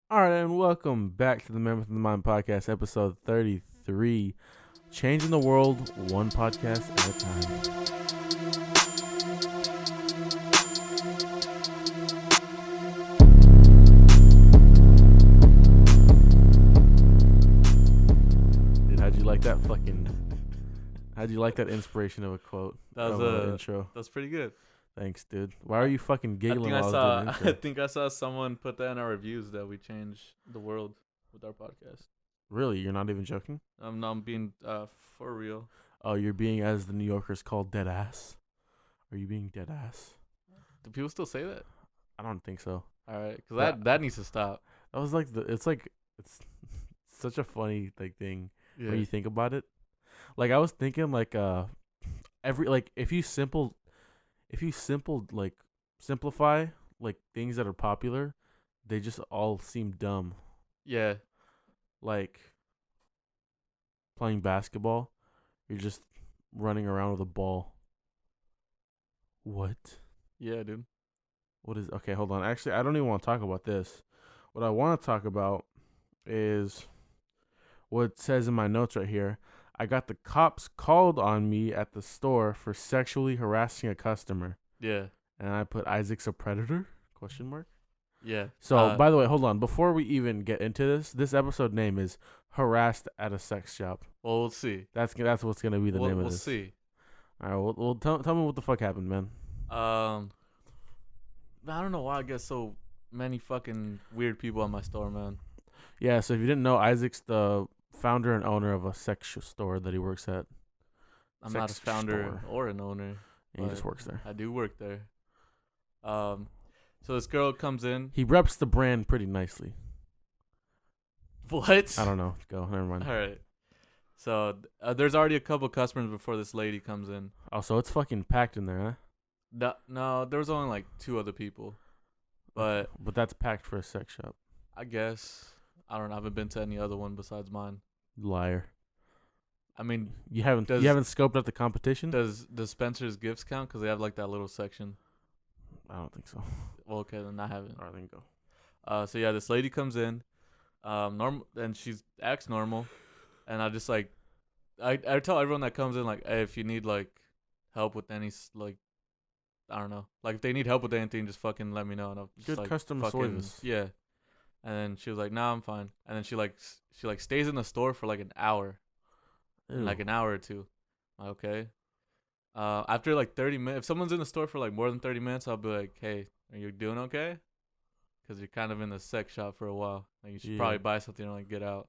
All right, and welcome back to the Mammoth and The Mind podcast, episode 33. Changing the world one podcast at a time. Dude, how'd you like that inspiration of a quote? That was of an intro. That's pretty good. Thanks, dude. Why are you fucking giggling I while think I was doing the I intro? think I saw someone put that in our reviews that we change the world with our podcast. Really? You're not even joking? I'm being for real. Oh, you're being, as the New Yorkers call, dead ass? Are you being dead ass? Do people still say that? I don't think so. All right, because Yeah. that needs to stop. That was like it's such a funny thing Yeah. when you think about it. Like I was thinking if you simplify like things that are popular, they just all seem dumb. Yeah. Like playing basketball, you're just running around with a ball. What? Yeah, dude. What is okay, hold on. Actually, I don't even want to talk about this. What I want to talk about is what it says in my notes right here. I got the cops called on me at the store for sexually harassing a customer. Yeah. And I put Isaac's a predator? Question mark. Yeah. So, by the way, hold on. Before we even get into this episode name is Harassed at a Sex Shop. Well, we'll see. That's what's going to be the name of We'll this. see. All right, well tell me what the fuck happened, man. I don't know why I get so many fucking weird people at my store, man. Yeah, so if you didn't know, Isaac's the founder and owner of a sex store that he works at. I'm not a Sex founder store. or an owner. And he just works there. I do work there. So this girl comes in. He reps the brand pretty nicely. What? I don't know. Go. Never mind. All right. So there's already a couple customers before this lady comes in. Oh, so it's fucking packed in there, huh? No, there was only like two other people. But that's packed for a sex shop. I guess I don't know. I haven't been to any other one besides mine. Liar. I mean, You haven't scoped out the competition? does Spencer's Gifts count? Because they have like that little section. I don't think so. Well, okay, then I haven't. All right, then go. So yeah, this lady comes in, normal, and she's acts normal, and I just like, I tell everyone that comes in like, hey, if you need like help with any like, I don't know, like if they need help with anything, just fucking let me know, and I'll just Good like customer service. yeah. And then she was like, nah, I'm fine. And then she stays in the store for like an hour, like an hour or two. I'm like, okay. After like 30 minutes, if someone's in the store for like more than 30 minutes, I'll be like, hey, are you doing okay? Because you're kind of in the sex shop for a while. Like you should probably buy something and like get out.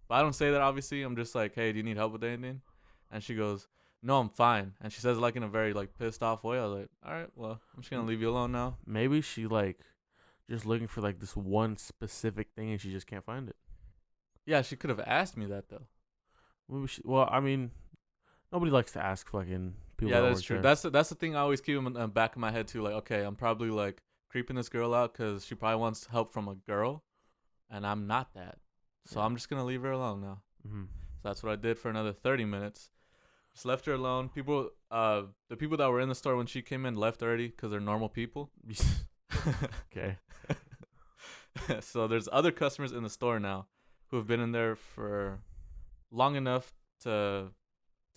But I don't say that, obviously. I'm just like, hey, do you need help with anything? And she goes, no, I'm fine. And she says it like in a very like pissed off way. I was like, all right, well, I'm just going to leave you alone now. Maybe she like just looking for like this one specific thing and she just can't find it. Yeah, she could have asked me that though. Maybe well, I mean, nobody likes to ask fucking people. Yeah, that that's work true. there. That's the thing I always keep in the back of my head too. Like, okay, I'm probably like creeping this girl out because she probably wants help from a girl, and I'm not that. So Yeah. I'm just gonna leave her alone now. Mm-hmm. So that's what I did for another 30 minutes. Just left her alone. The people that were in the store when she came in left already because they're normal people. Okay. So there's other customers in the store now who have been in there for long enough to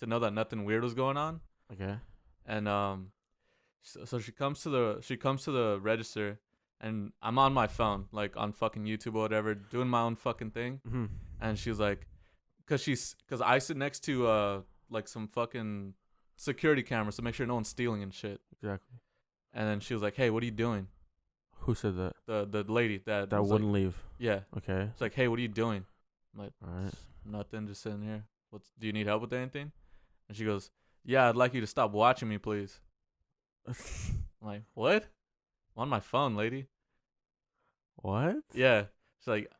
know that nothing weird was going on. Okay. And so she comes to the register, and I'm on my phone, like on fucking YouTube or whatever, doing my own fucking thing. Mm-hmm. And she's like, cause I sit next to like some fucking security cameras to make sure no one's stealing and shit. Exactly. And then she was like, hey, what are you doing? Who said that? The lady that was wouldn't like, leave. yeah. Okay. It's like, hey, what are you doing? I'm like, All right. nothing, just sitting here. Do you need help with anything? And she goes, yeah, I'd like you to stop watching me, please. I'm like, what? I'm on my phone, lady. What? Yeah. She's like,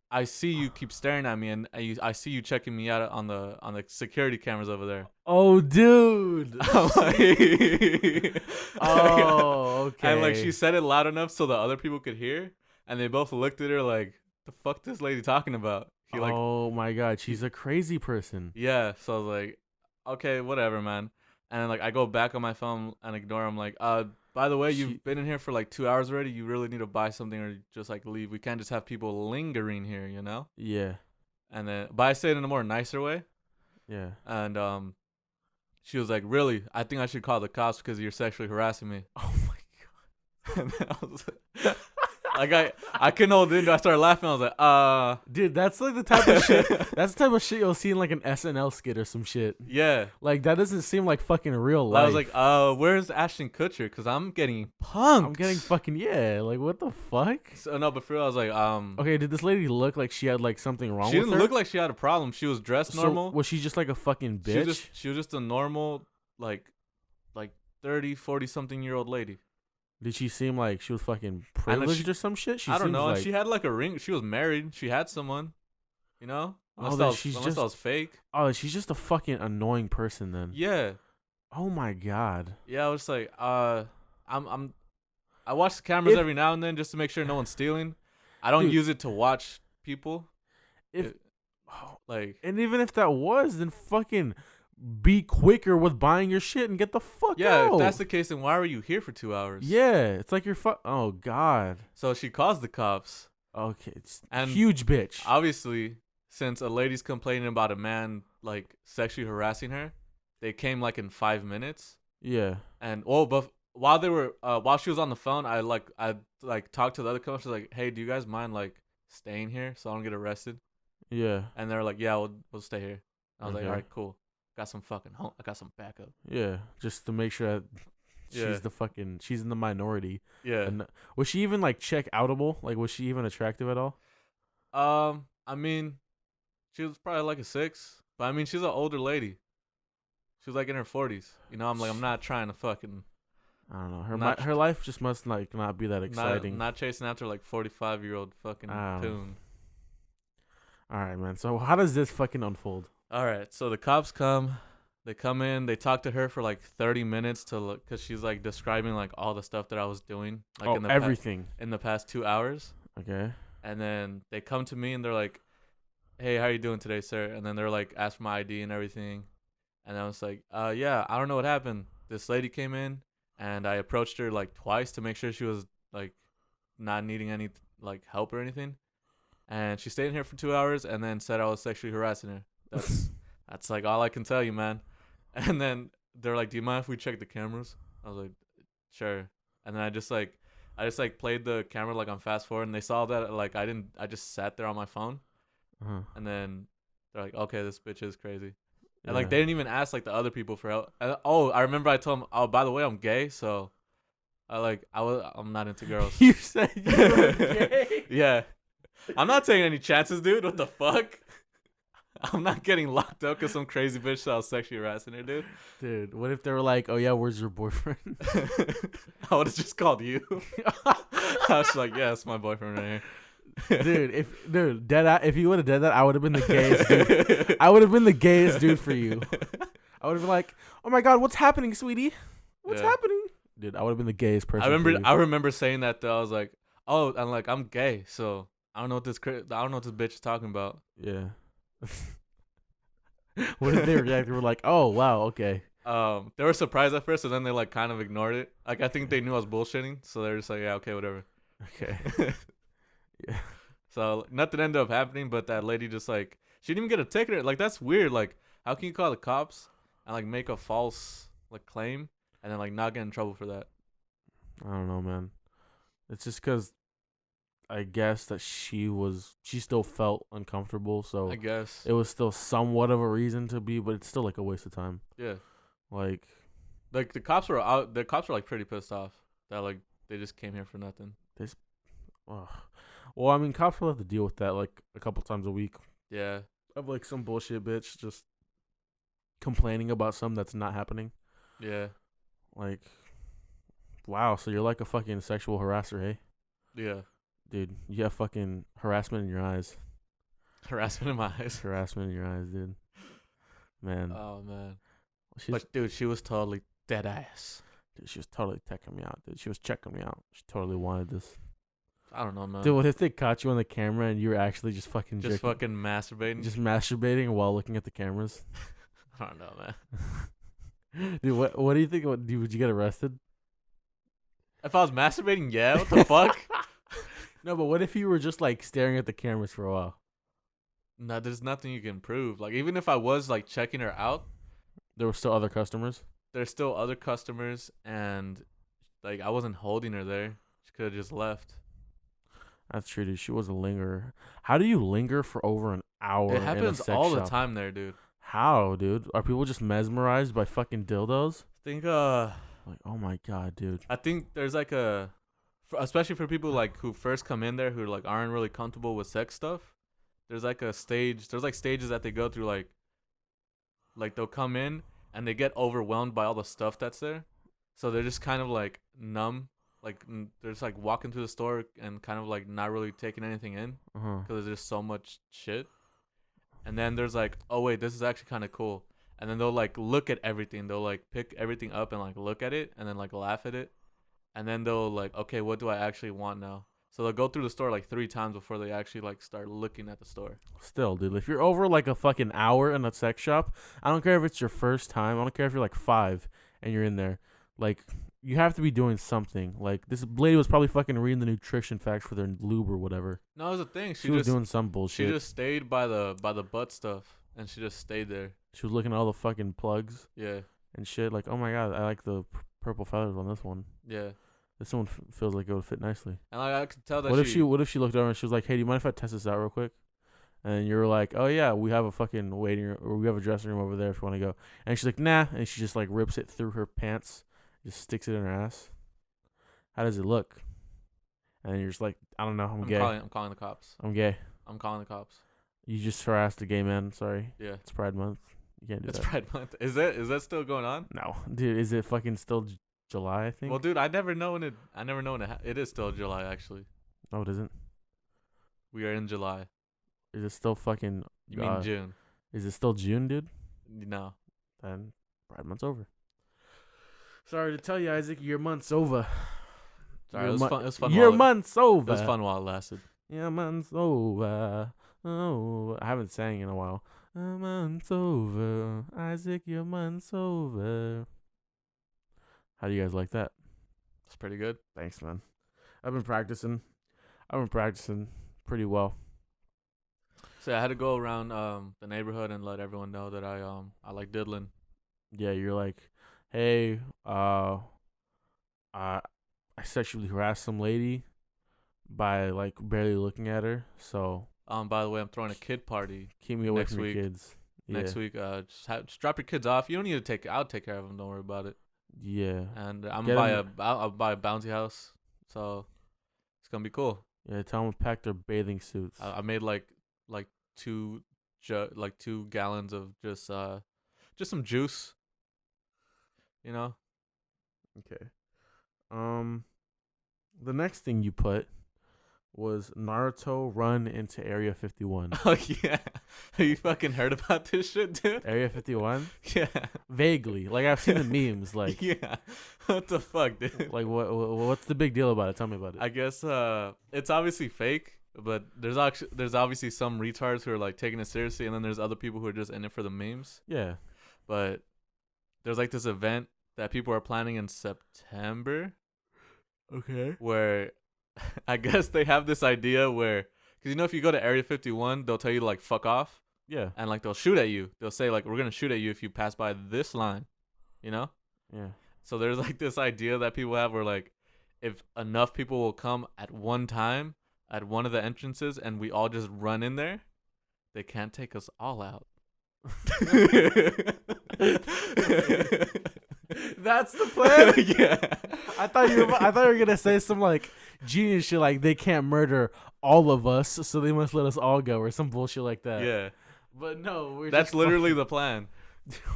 I see you keep staring at me, and I see you checking me out on the security cameras over there. Oh, dude. I'm like, Oh, okay. and like she said it loud enough so the other people could hear, and they both looked at her like, the fuck this lady talking about? Oh my god, she's a crazy person. Yeah. So I was like, okay, whatever, man. And then like I go back on my phone and ignore him. Like, by by the way, She- you've been in here for like 2 hours already. You really need to buy something or just like leave. We can't just have people lingering here, you know. Yeah. And then, but I say it in a more nicer way. Yeah. And she was like, "Really? I think I should call the cops because you're sexually harassing me." Oh my And then I was like, I couldn't hold it in. I started laughing. I was like, dude, that's like the type of shit. That's the type of shit you'll see in like an SNL skit or some shit. yeah. Like that doesn't seem like fucking real life. I was like, where's Ashton Kutcher? Because I'm getting punked. I'm getting fucking Like what the fuck? So, no, but for real, I was like, Okay, did this lady look like she had like something wrong she with didn't her? look like she had a problem. She was dressed normal. So was she just like a fucking bitch? She was just a normal, like 30, 40 something year old lady. Did she seem like she was fucking privileged or some shit? She I don't seems know. Like, She had like a ring. She was married. She had someone. You know, unless then that was fake. oh, she's just a fucking annoying person then. Yeah. Oh my god. Yeah, I was like, I watch the cameras If- every now and then just to make sure no one's stealing. I don't Dude. use it to watch people. If It- oh, Like, and even if that was, then fucking be quicker with buying your shit and get the fuck yeah, out. if that's the case, then why were you here for 2 hours? Yeah, it's like you're oh god. So she calls the cops. Okay, it's And huge bitch. Obviously, since a lady's complaining about a man like sexually harassing her, they came like in 5 minutes. Yeah. And but while she was on the phone, I talked to the other cops. Like, hey, do you guys mind like staying here so I don't get arrested? Yeah. And they're like, yeah, we'll stay here. I was like, Okay. all right, cool. Got some fucking I got some backup. Yeah. Just to make sure that Yeah. she's in the minority. Yeah. And was she even like check outable? Like was she even attractive at all? I mean, she was probably like a 6, but I mean, she's an older lady. She was like in her 40s. You know, I'm not trying to fucking I don't know. Not- Her life just must like not be that exciting. not chasing after like 45-year-old fucking Oh. coon. All right, man. So how does this fucking unfold? All right, so the cops come. They come in. They talk to her for like 30 minutes to look, cause she's like describing like all the stuff that I was doing, like in the everything. in the past 2 hours. Okay. And then they come to me and they're like, "Hey, how you doing today, sir?" And then they're like, ask for my ID and everything. And I was like, yeah, I don't know what happened. This lady came in and I approached her like twice to make sure she was like not needing any like help or anything. And she stayed in here for 2 hours and then said I was sexually harassing her. That's like all I can tell you, man. And then they're like, "Do you mind if we check the cameras?" I was like, "Sure." And then I just played the camera like on fast forward, and they saw that like I just sat there on my phone. Uh-huh. And then they're like, "Okay, this bitch is crazy." And Yeah. like they didn't even ask like the other people for help. And, I remember I told them, "Oh, by the way, I'm gay, so I'm not into girls." You said you were gay? Yeah. I'm not taking any chances, dude. What the fuck? I'm not getting locked up because some crazy bitch said I was sexually harassing her, dude. Dude, what if they were like, "Oh yeah, where's your boyfriend?" I would have just called you. I was like, "Yeah, it's my boyfriend right here." If you would have done that, I would have been the gayest dude. I would have been the gayest dude for you. I would have been like, "Oh my god, what's happening, sweetie? What's Yeah. happening?" Dude, I would have been the gayest person. I remember saying that though. I was like, "Oh, and like I'm gay, so I don't know what this bitch is talking about." Yeah. What did they react? They were like, "Oh wow, okay." They were surprised at first, and then they like kind of ignored it. Like I think they knew I was bullshitting, so they're just like, "Yeah, okay, whatever." Okay. Yeah. So nothing ended up happening, but that lady just like she didn't even get a ticket. Like that's weird. Like how can you call the cops and like make a false like claim and then like not get in trouble for that? I don't know, man. It's just because I guess that she still felt uncomfortable, so I guess. it was still somewhat of a reason to be, but it's still like a waste of time. Yeah. Like, Like the cops were out. The cops were like pretty pissed off that like they just came here for nothing. ugh. Well, I mean, cops will have to deal with that like a couple times a week Yeah. of like some bullshit bitch just complaining about something that's not happening. Yeah. Like, wow, so you're like a fucking sexual harasser, hey? Yeah. Dude, you have fucking harassment in your eyes. Harassment in my eyes. Harassment in your eyes, dude. Man. Oh man. She's, But dude, she was totally dead ass. dude, she was totally checking me out, dude. She was checking me out. She totally wanted this. I don't know, man. Dude, what if they caught you on the camera and you were actually just fucking just jerking- fucking masturbating. just masturbating while looking at the cameras? I don't know, man. Dude, what do you think? Would you get arrested? If I was masturbating, yeah. What the fuck? No, but what if you were just like staring at the cameras for a while? No, there's nothing you can prove. Like even if I was like checking her out, There were still other customers. there's still other customers, and like I wasn't holding her there. She could have just left. That's true, dude. She was a lingerer. How do you linger for over an hour It in a happens sex all the shop? time there, dude. How, dude? Are people just mesmerized by fucking dildos? Think Like, oh my god, dude. I think there's like especially for people like who first come in there who like aren't really comfortable with sex stuff. There's like a stage. There's like stages that they go through. Like they'll come in and they get overwhelmed by all the stuff that's there, so they're just kind of like numb. Like they're just like walking through the store and kind of like not really taking anything in Uh-huh. because there's just so much shit. And then there's like, oh wait, this is actually kind of cool. And then they'll like look at everything. They'll like pick everything up and like look at it and then like laugh at it. And then they'll like, okay, what do I actually want now? So they'll go through the store like 3 times before they actually like start looking at the store. Still, dude, if you're over like a fucking hour in a sex shop, I don't care if it's your first time. I don't care if you're like 5 and you're in there. Like, you have to be doing something. Like, this lady was probably fucking reading the nutrition facts for their lube or whatever. No, it was a thing. She was doing some She bullshit. just stayed by the butt stuff and she just stayed there. She was looking at all the fucking plugs Yeah, and shit. Like, oh my god, I like the purple feathers on this one. yeah. This one feels like it would fit nicely. And like I could tell that What if she looked over and she was like, "Hey, do you mind if I test this out real quick?" And you were like, "Oh yeah, we have a fucking waiting room, or we have a dressing room over there if you want to go." And she's like, "Nah," and she just like rips it through her pants, just sticks it in her ass. How does it look? And you're just like, "I don't know, I'm gay. I'm calling the cops. I'm gay." I'm calling the cops. You just harassed a gay man. Sorry, Yeah. it's Pride Month. You can't do It's that. Pride Month. Is that still going on? No, dude, is it fucking still July? I think. Well, dude, I never know when it. I never know when it is still July. Actually, Oh, it isn't. we are in July. Is it still fucking? You mean June? Is it still June, dude? No. Then Pride Month's over. Sorry to tell you, Isaac, your month's over. Sorry, it was fun. It was fun. Your while it month's over. was fun while it lasted. Your month's over. Oh, I haven't sang in a while. Your month's over, Isaac. Your month's over. How do you guys like that? It's pretty good. Thanks, man. I've been practicing pretty well. So I had to go around the neighborhood and let everyone know that I like diddling. Yeah, you're like, hey, I sexually harassed some lady by like barely looking at her. So By the way, I'm throwing a kid party keep me away next from your week. kids. Yeah. next week. Just drop your kids off. You don't need to I'll take care of them. Don't worry about it. Yeah. And I'm Get buy 'em- I'll buy a bouncy house. So it's gonna be cool. Yeah, tell them to pack their bathing suits. I made like 2 gallons of just some juice. You know. Okay. The next thing you put was Naruto run into Area 51. Oh yeah. Have you fucking heard about this shit, dude? Area 51? Yeah. Vaguely. Like I've seen the memes like Yeah. What the fuck, dude? like what's the big deal about it? Tell me about it. I guess it's obviously fake, but there's obviously some retards who are like taking it seriously, and then there's other people who are just in it for the memes. Yeah. But there's like this event that people are planning in September Okay. where I guess they have this idea where, because if you go to Area 51, they'll tell you to like fuck off, Yeah. and like they'll shoot at you. They'll say like, we're gonna shoot at you if you pass by this line, you know. Yeah. So there's like this idea that people have where like, if enough people will come at one time at one of the entrances and we all just run in there, they can't take us all out. That's the plan? Yeah. I thought you were gonna say some like genius shit like they can't murder all of us, so they must let us all go or some bullshit like that. Yeah. But no, That's literally the plan.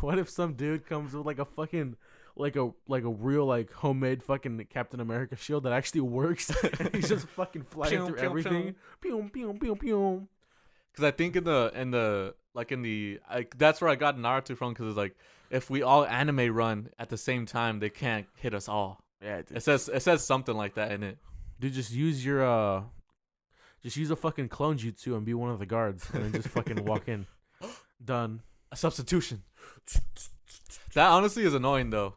What if some dude comes with like a fucking like a real like homemade fucking Captain America shield that actually works and he's just fucking flying Pew, through pew, everything. Pew pew pew pew. Because I think that's where I got Naruto from. Because it's like, if we all anime run at the same time, they can't hit us all. Yeah, dude. It says something like that in it. Dude, just use your just use a fucking clone jutsu and be one of the guards and then just fucking walk in. Done. A substitution. That honestly is annoying though.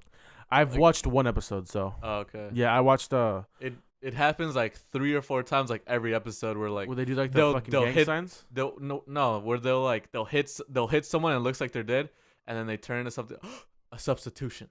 I've Like, watched one episode, so oh, okay. yeah, I watched It happens like 3 or 4 times, like every episode, where like where they do like the fucking they'll gang hit signs. no where they'll hit someone and it looks like they're dead, and then they turn into something a substitution.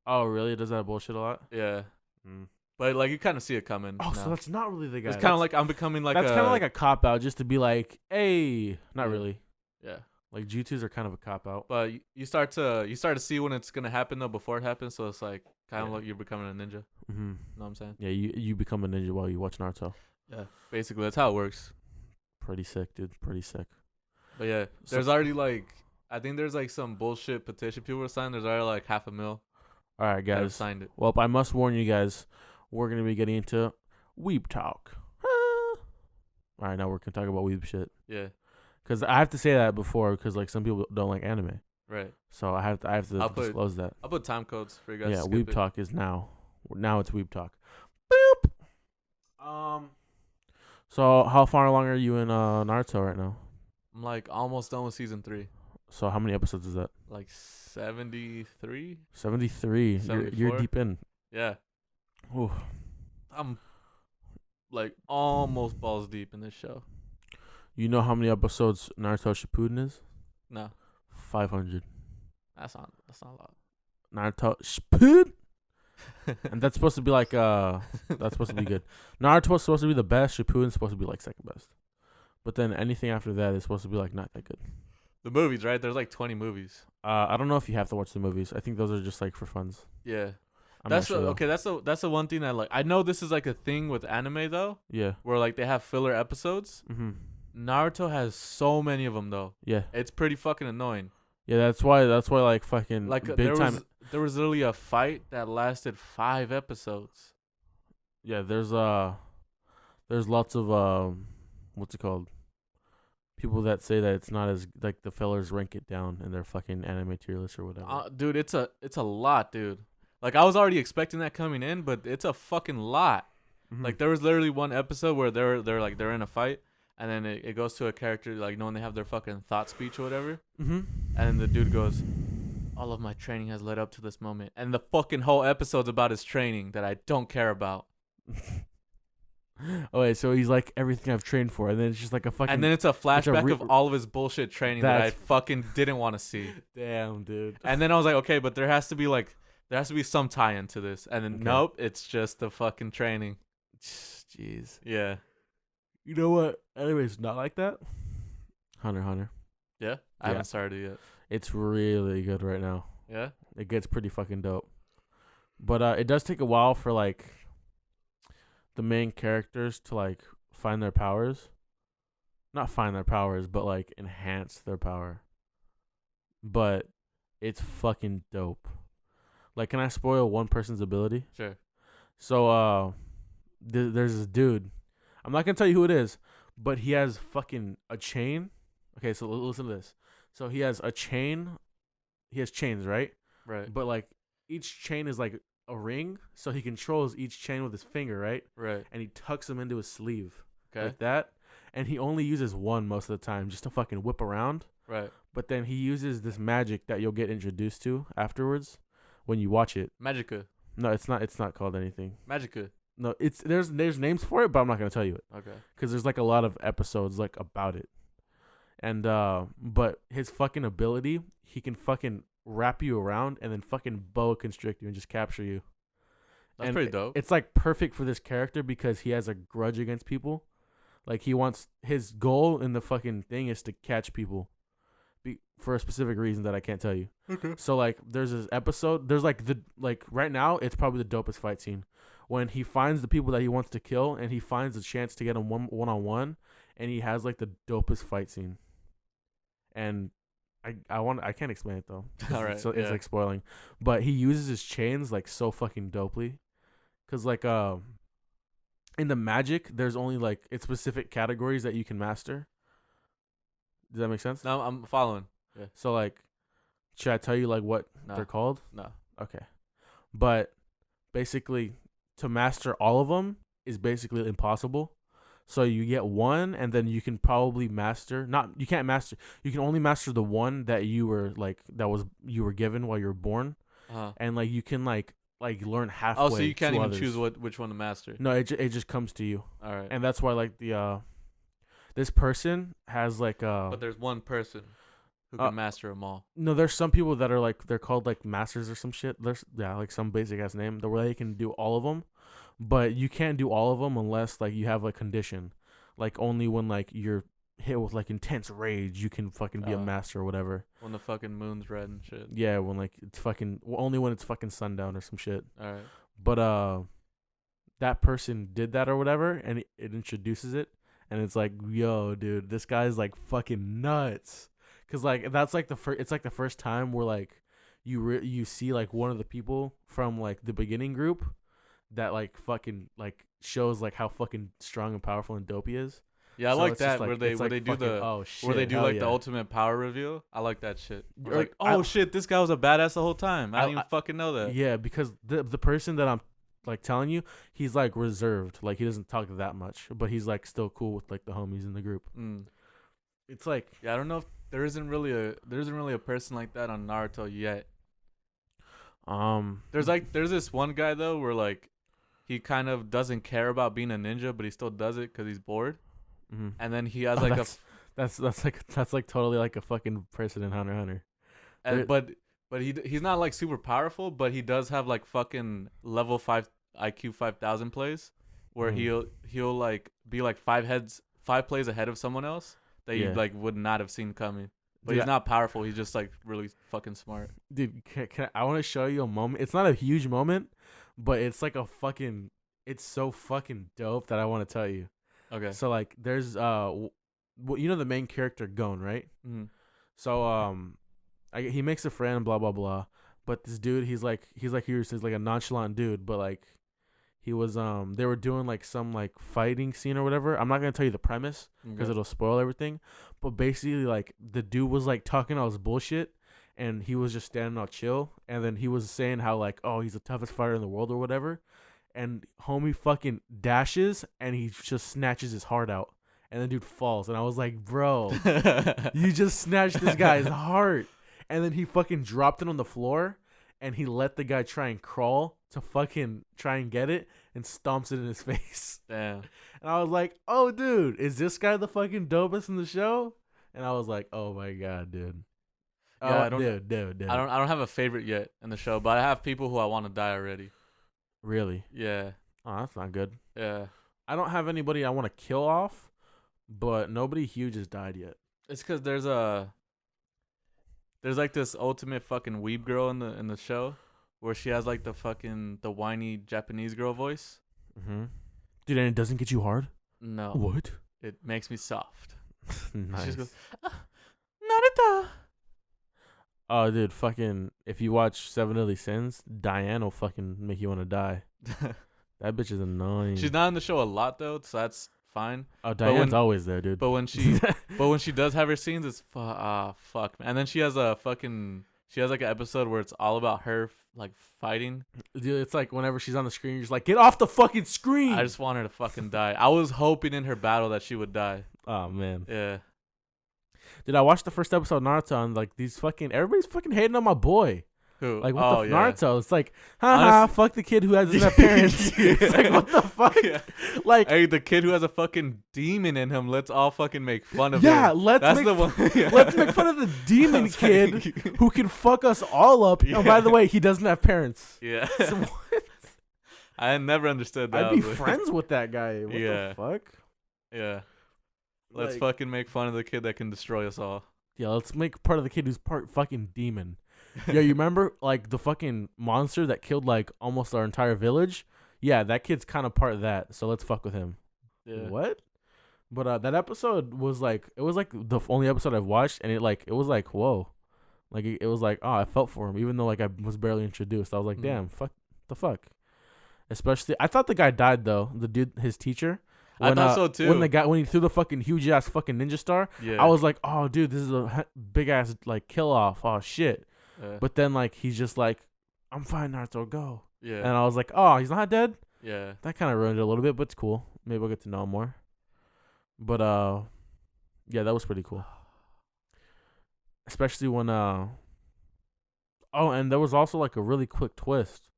Oh, really? It does that bullshit a lot? Yeah, Mm. but like you kind of see it coming. Oh, now. so that's not really the guy. It's kind of like I'm becoming like that's kind of like a cop out, just to be like, hey, not Yeah. really. yeah. Like Jutsus are kind of a cop out. But you start to see when it's gonna happen though before it happens, so it's like kind of Yeah. like you're becoming a ninja. Mm-hmm. Know what I'm saying? Yeah, you become a ninja while you watch Naruto. Yeah. Basically, that's how it works. Pretty sick, dude. Pretty sick. But yeah, So- there's already like I think there's like some bullshit petition people were signed. There's already like 500,000 All right, that have guys. signed it. Well, I must warn you guys, we're gonna be getting into Weeb talk. All right, now we're gonna talk about Weeb shit. Yeah. Cause I have to say that before, cause like some people don't like anime, Right. so I have to I'll put- disclose that. I'll put time codes for you guys. Yeah, to skip Weeb it. talk is now. Now it's Weeb talk. Boop. So how far along are you in Naruto right now? I'm like almost done with season 3. So how many episodes is that? Like 73. 73. You're 74? deep in. Yeah. Ooh. I'm like almost balls deep in this show. You know how many episodes Naruto Shippuden is? No, 500. that's not a lot. Naruto Shippuden, and that's supposed to be like that's supposed to be good. Naruto's supposed to be the best. Shippuden's supposed to be like second best. But then anything after that is supposed to be like not that good. The movies, right? There's like 20 movies. I don't know if you have to watch the movies. I think those are just like for funs. Yeah. I'm That's not sure, though. okay. That's the one thing that like I know this is like a thing with anime though, Yeah. where like they have filler episodes. Mm-hmm. Naruto has so many of them though. Yeah. It's pretty fucking annoying. Yeah. That's why like fucking Like big time. there was literally a fight that lasted 5 episodes. Yeah. There's lots of what's it called? People that say that it's not as like the fillers rank it down in their fucking anime tier list or whatever. Dude, it's a lot, dude. Like I was already expecting that coming in, but it's a fucking lot. Mhm. Like there was literally one episode where they're in a fight, and then it goes to a character like knowing they have their fucking thought speech or whatever, Mm-hmm. and then the dude goes, "All of my training has led up to this moment," and the fucking whole episode's about his training that I don't care about. Oh wait, so he's like everything I've trained for, and then it's just like a fucking. And then it's a flashback re- of all of his bullshit training that I That's- fucking didn't want to see. damn, dude. And then I was like, okay, but there has to be some tie-in to this. And then Okay. nope, it's just the fucking training. Jeez. Yeah. You know what? Anyways, not like that. Hunter x Hunter. Yeah? I Yeah. haven't started yet. It's really good right now. Yeah? It gets pretty fucking dope. But it does take a while for like the main characters to like find their powers. Not find their powers, but like enhance their power. But it's fucking dope. Like, can I spoil one person's ability? Sure. So there's this dude. I'm not gonna tell you who it is, but he has fucking a chain. Okay, so listen to this. So he has a chain. He has chains, right? Right. But like each chain is like a ring, so he controls each chain with his finger, right? Right. And he tucks them into his sleeve Okay. like that. And he only uses one most of the time, just to fucking whip around. Right. But then he uses this magic that you'll get introduced to afterwards when you watch it. Magica. No, it's not. It's not called anything. Magica. No, it's there's names for it, but I'm not gonna tell you it Okay. because there's like a lot of episodes like about it. And but his fucking ability, he can fucking wrap you around and then fucking boa constrict you and just capture you. That's And pretty dope. It's like perfect for this character because he has a grudge against people. Like he wants his goal in the fucking thing is to catch people, for a specific reason that I can't tell you. Okay. So like there's this episode. There's like right now it's probably the dopest fight scene when he finds the people that he wants to kill and he finds a chance to get them one on one, and he has like the dopest fight scene. And I can't explain it though. All right, So it's yeah. like spoiling, but he uses his chains like so fucking dopely, cause like in the magic there's only like it's specific categories that you can master. Does that make sense? No, I'm following. Yeah. So like, should I tell you like what No. they're called? No. Okay, but basically to master all of them is basically impossible. So you get one, and then you can probably master. Not you can't master. You can only master the one that you were like you were given while you were born, Uh-huh. and like you can like like learn halfway. Oh, so you can't to even others. choose which one to master. No, it just comes to you, All right. and that's why like the this person has like But there's one person who uh can master them all. no, there's some people that are like they're called like masters or some shit. There's like some basic ass name the way they can do all of them, but you can't do all of them unless like you have a condition, like only when like you're hit with like intense rage you can fucking be a master or whatever. When the fucking moon's red and shit. Yeah, when like it's fucking only when it's fucking sundown or some shit. All right. But that person did that or whatever, and it introduces it, and it's like, yo, dude, this guy's like fucking nuts. Cause like that's like it's like the first time where like you see like one of the people from like the beginning group that like fucking like shows like how fucking strong and powerful and dope he is. Yeah, I So like it's just that where they do fucking, the oh shit, where they do hell like yeah. the ultimate power reveal. I like that shit. Or, Like, I- oh shit, this guy was a badass the whole time. I didn't even fucking know that. Yeah, because the person that I'm like telling you, he's like reserved, like he doesn't talk that much, but he's like still cool with like the homies in the group. It's like Yeah, I don't know if there isn't really a person like that on Naruto yet. There's this one guy though where like he kind of doesn't care about being a ninja, but he still does it because he's bored. And then he has like that's like totally like a fucking person in Hunter x Hunter. but he's not like super powerful, but he does have like fucking level 5 IQ 5000 plays where he'll like be like 5 plays ahead of someone else that you like would not have seen coming. But Dude, he's not powerful. He's just like really fucking smart. Dude, I want to show you a moment. It's not a huge moment, but it's like it's so fucking dope that I want to tell you. Okay. So like there's you know the main character Gon, right? Mm-hmm. So he makes a friend, blah blah blah. But this dude, he's like he's like a nonchalant dude, but like he was they were doing like some like fighting scene or whatever. I'm not gonna tell you the premise because it'll spoil everything. But basically, like the dude was like talking all his bullshit, and he was just standing all chill. And then he was saying how like, oh, he's the toughest fighter in the world or whatever. And homie fucking dashes, and he just snatches his heart out, and the dude falls. And I was like, bro, you just snatched this guy's heart. And then he fucking dropped it on the floor, and he let the guy try and crawl to fucking try and get it, and stomps it in his face. Damn. And I was like, oh, dude, is this guy the fucking dopest in the show? And I was like, oh my god, dude. Yeah, I don't, dude. I don't have a favorite yet in the show, but I have people who I want to die already. Really? Yeah. Oh, that's not good. Yeah. I don't have anybody I want to kill off, but nobody huge has died yet. It's because there's like this ultimate fucking weeb girl in the show where she has like the whiny Japanese girl voice. Dude, and it doesn't get you hard? No. What? It makes me soft. Nice. She just goes, Naruto. Oh, dude, fucking, if you watch Seven Deadly Sins, Diane will fucking make you want to die. That bitch is annoying. She's not in the show a lot though, so that's fine. Oh, Diane's always there, dude. But when she does have her scenes, it's fuck, man. And then she has like an episode where it's all about her like fighting. Dude, it's like whenever she's on the screen, you're just like, get off the fucking screen. I just want her to fucking die. I was hoping in her battle that she would die. Oh man. Yeah. Dude, I watched the first episode of Naruto, and like everybody's fucking hating on my boy. Who? Like, what the Naruto? It's like, Honestly, fuck the kid who doesn't have parents. It's like, what the fuck? Yeah. Like, hey, the kid who has a fucking demon in him, let's all fucking make fun of him. yeah, let's make fun of the demon kid who can fuck us all up. Yeah. Oh, by the way, he doesn't have parents. Yeah. So what? I never understood that. I'd be friends with that guy. What Yeah. the fuck? Yeah. Let's Like, fucking make fun of the kid that can destroy us all. yeah, let's make part of the kid who's part fucking demon. Yeah, you remember like the fucking monster that killed like almost our entire village? Yeah, that kid's kind of part of that. So let's fuck with him. Yeah. What? But that episode was like, it was like the only episode I've watched, and it was like whoa, like it was like, oh, I felt for him, even though like I was barely introduced. I was like, damn, fuck the fuck. Especially, I thought the guy died though. The dude, his teacher. I thought so too. When he threw the fucking huge ass fucking ninja star, Yeah. I was like, oh dude, this is a big ass like kill off. Oh shit. But then like he's just like, I'm fine, Naruto, go. Yeah. And I was like, oh, he's not dead. Yeah. That kind of ruined it a little bit, but it's cool. Maybe I'll get to know him more. But yeah, that was pretty cool. Especially when oh, and there was also like a really quick twist.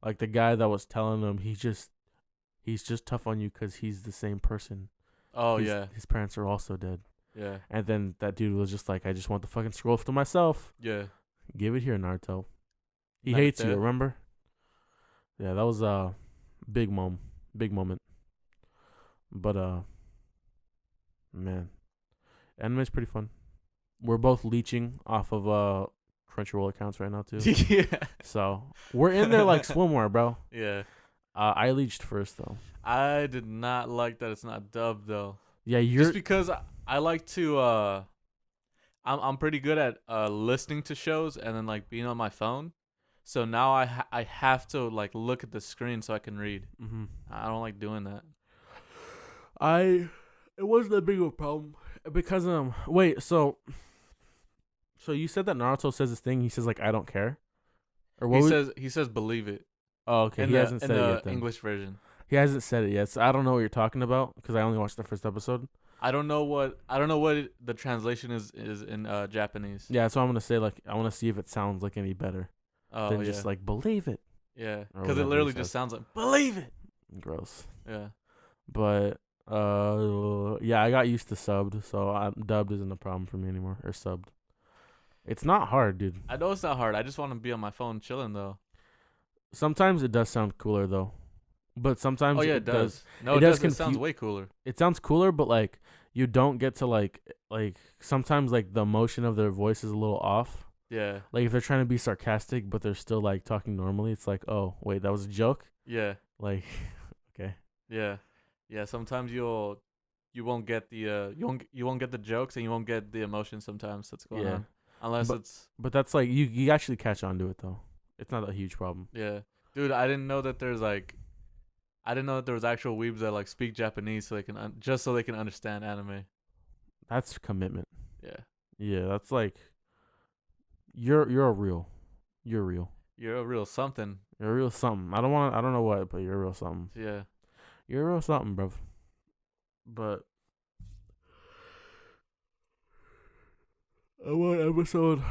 Like the guy that was telling him he's just tough on you because he's the same person. Oh yeah, His parents are also dead. yeah, And then that dude was just like, I just want the fucking scroll to myself. yeah. Give it here, Naruto. He hates you, Naruto. remember? Yeah, that was a big moment. But man, anime's pretty fun. We're both leeching off of Crunchyroll accounts right now too. Yeah. So we're in there like swimwear, bro. Yeah. I leached first though. I did not like that it's not dubbed though. Yeah, you're Just because I like to I'm pretty good at listening to shows and then like being on my phone. So now I have to like look at the screen so I can read. mm-hmm. I don't like doing that. It wasn't that big of a problem because wait, so you said that Naruto says this thing, he says like I don't care? Or what He says believe it Oh, okay. in He hasn't in said it the yet then. English version. He hasn't said it yet. So I don't know what you're talking about because I only watched the first episode. I don't know what the translation is in Japanese. Yeah, that's what I'm gonna say. Like, I want to see if it sounds like any better Oh than yeah. just like believe it. Yeah, or because it whatever he literally says. just sounds like believe it. Gross. Yeah. But yeah, I got used to subbed, so dubbed isn't a problem for me anymore. Or subbed. It's not hard, dude. I know it's not hard. I just want to be on my phone chilling though. Sometimes it does sound cooler though, but sometimes Oh yeah, it it does. No, it it does does. It sounds confu- way cooler. It sounds cooler, but like you don't get to like sometimes like the emotion of their voice is a little off. Yeah. Like if they're trying to be sarcastic, but they're still like talking normally, it's like, oh wait, that was a joke. Yeah. Like, okay, Yeah. Yeah. Sometimes you won't get the you won't get the jokes and you won't get the emotion sometimes that's going yeah. on unless it's But that's like you actually catch on to it though. It's not a huge problem. yeah. Dude, I didn't know that there's like I didn't know that there was actual weebs that like speak Japanese so they can just so they can understand anime. That's commitment. Yeah. Yeah, that's like you're real. You're real. You're a real something. You're a real something. I don't know what, but you're a real something. Yeah. You're a real something, bruv. But I'm on episode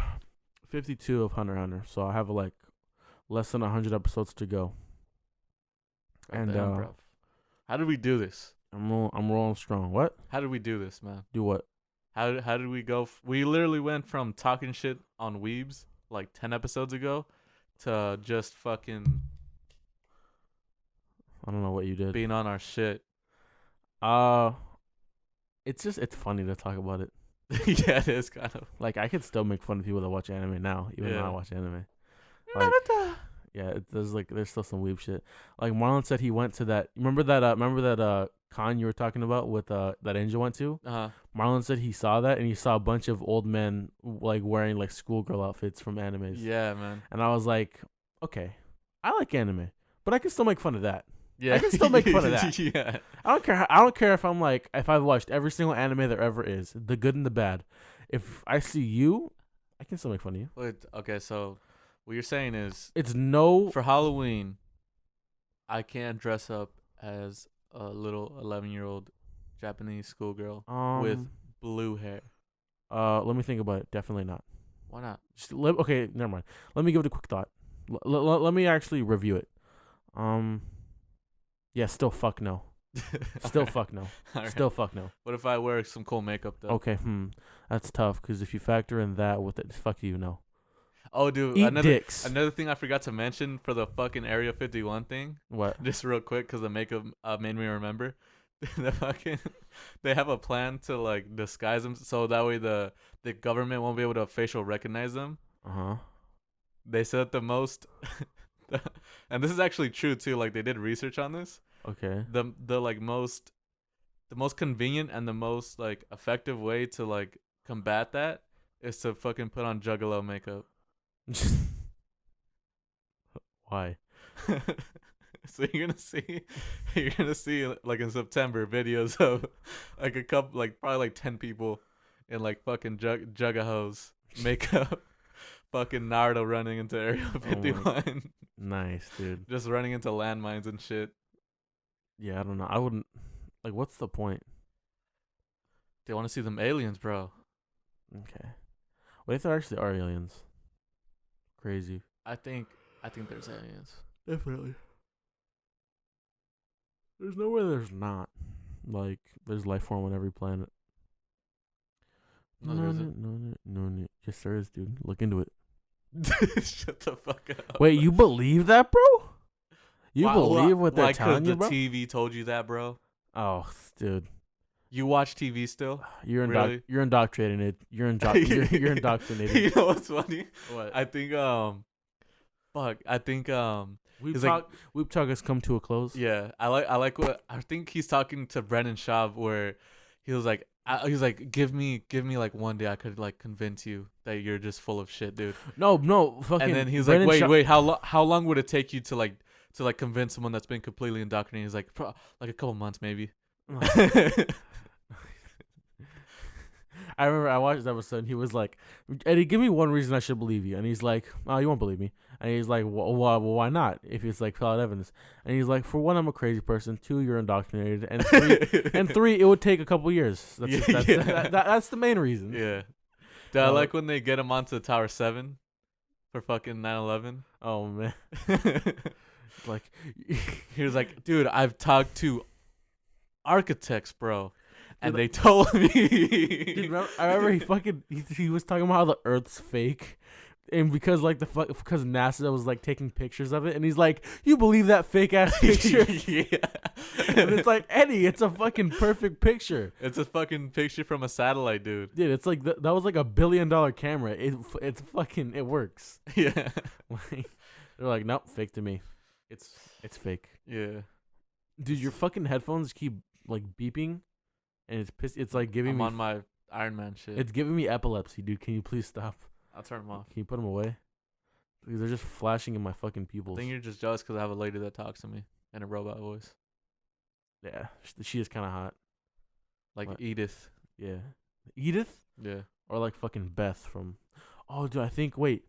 52 of Hunter x Hunter, so I have like less than 100 episodes to go. And Goddamn, bruv. How did we do this? I'm rolling strong. What? How did we do this, man? Do what? How did we go? We literally went from talking shit on Weebs like 10 episodes ago to just fucking I don't know what you did. being on our shit. It's funny to talk about it. Yeah, it is kind of. Like I could still make fun of people that watch anime now, even though Yeah. I watch anime. Like, yeah, there's still some weeb shit. Like Marlon said, he went to that. Remember that con you were talking about with that Angel went to. Uh-huh. Marlon said he saw that and he saw a bunch of old men like wearing like schoolgirl outfits from animes. Yeah, man. And I was like, okay, I like anime, but I can still make fun of that. Yeah. I can still make fun of that. Yeah. I don't care. I don't care if I'm like if I've watched every single anime there ever is, the good and the bad. If I see you, I can still make fun of you. Wait, okay, so what you're saying is It's no. for Halloween, I can't dress up as a little 11-year-old Japanese schoolgirl with blue hair. Let me think about it. Definitely not. Why not? Okay, never mind. Let me give it a quick thought. Let me actually review it. Yeah, still fuck no. Still Alright. fuck no. Alright. Still fuck no. What if I wear some cool makeup though? Okay, that's tough because if you factor in that with it, fuck you, no. Oh, dude, Eat dicks. another thing I forgot to mention for the fucking Area 51 thing. What? Just real quick, because the makeup made me remember. They have a plan to like disguise them so that way the government won't be able to facial recognize them. They said the most, and this is actually true too. Like they did research on this. Okay. The most convenient and the most like effective way to like combat that is to fucking put on Juggalo makeup. Why? So you're gonna see like in September videos of like a couple like probably like 10 people in like fucking Juggahos makeup, fucking Naruto running into Area 51, Nice, dude. just running into landmines and shit. Yeah, I don't know. I wouldn't. Like, what's the point? They want to see them aliens, bro. Okay. What if there actually are aliens? Crazy. I think there's aliens. Definitely. There's nowhere there's not. Like, there's life form on every planet. No, there isn't. No. Yes, there is, dude. Look into it. Shut the fuck up. Wait, you believe that, bro? You Why- believe what they're why? 'Cause telling you, the bro? TV told you that, bro. Oh, dude. You watch TV still? You're Really? you're indoctrinated. You're you're indoctrinated. You know what's funny? What? I think fuck. I think Weeb he's talk Weeb talk has come to a close. yeah. I like what I think he's talking to Brennan Schaub where he was like give me like one day I could like convince you that you're just full of shit, dude. No, fucking. And then he's Brennan like, Schaub- wait, how long would it take you to like convince someone that's been completely indoctrinated? He's like, like a couple months maybe. I remember I watched that episode and he was like, Eddie, give me one reason I should believe you. And he's like, oh, you won't believe me. And he's like, well, why not? If it's like solid evidence. And he's like, for one, I'm a crazy person. Two, you're indoctrinated. And three, it would take a couple years. That's the main reason. Yeah. Dude, I like when they get him onto Tower 7 for fucking 9/11. Oh, man. Like, He was like, dude, I've talked to architects, bro. And they told me. Dude, I remember he was talking about how the Earth's fake, and because like because NASA was like taking pictures of it, and he's like, "You believe that fake ass picture?" Yeah. And it's like, Eddie, it's a fucking perfect picture. It's a fucking picture from a satellite, dude. Dude, it's like that was like $1 billion camera. It's fucking it works. Yeah. They're like, nope, fake to me. It's fake. Yeah. Dude, your fucking headphones keep like beeping. And it's like giving I'm me on my Iron Man shit. It's giving me epilepsy, dude. Can you please stop? I'll turn them off. Can you put them away? Because they're just flashing in my fucking I pupils. think you're just jealous because I have a lady that talks to me in a robot voice. Yeah, she is kind of hot. Like What? Edith. Yeah, Edith Yeah. or like fucking Beth from. Oh, dude, I think wait,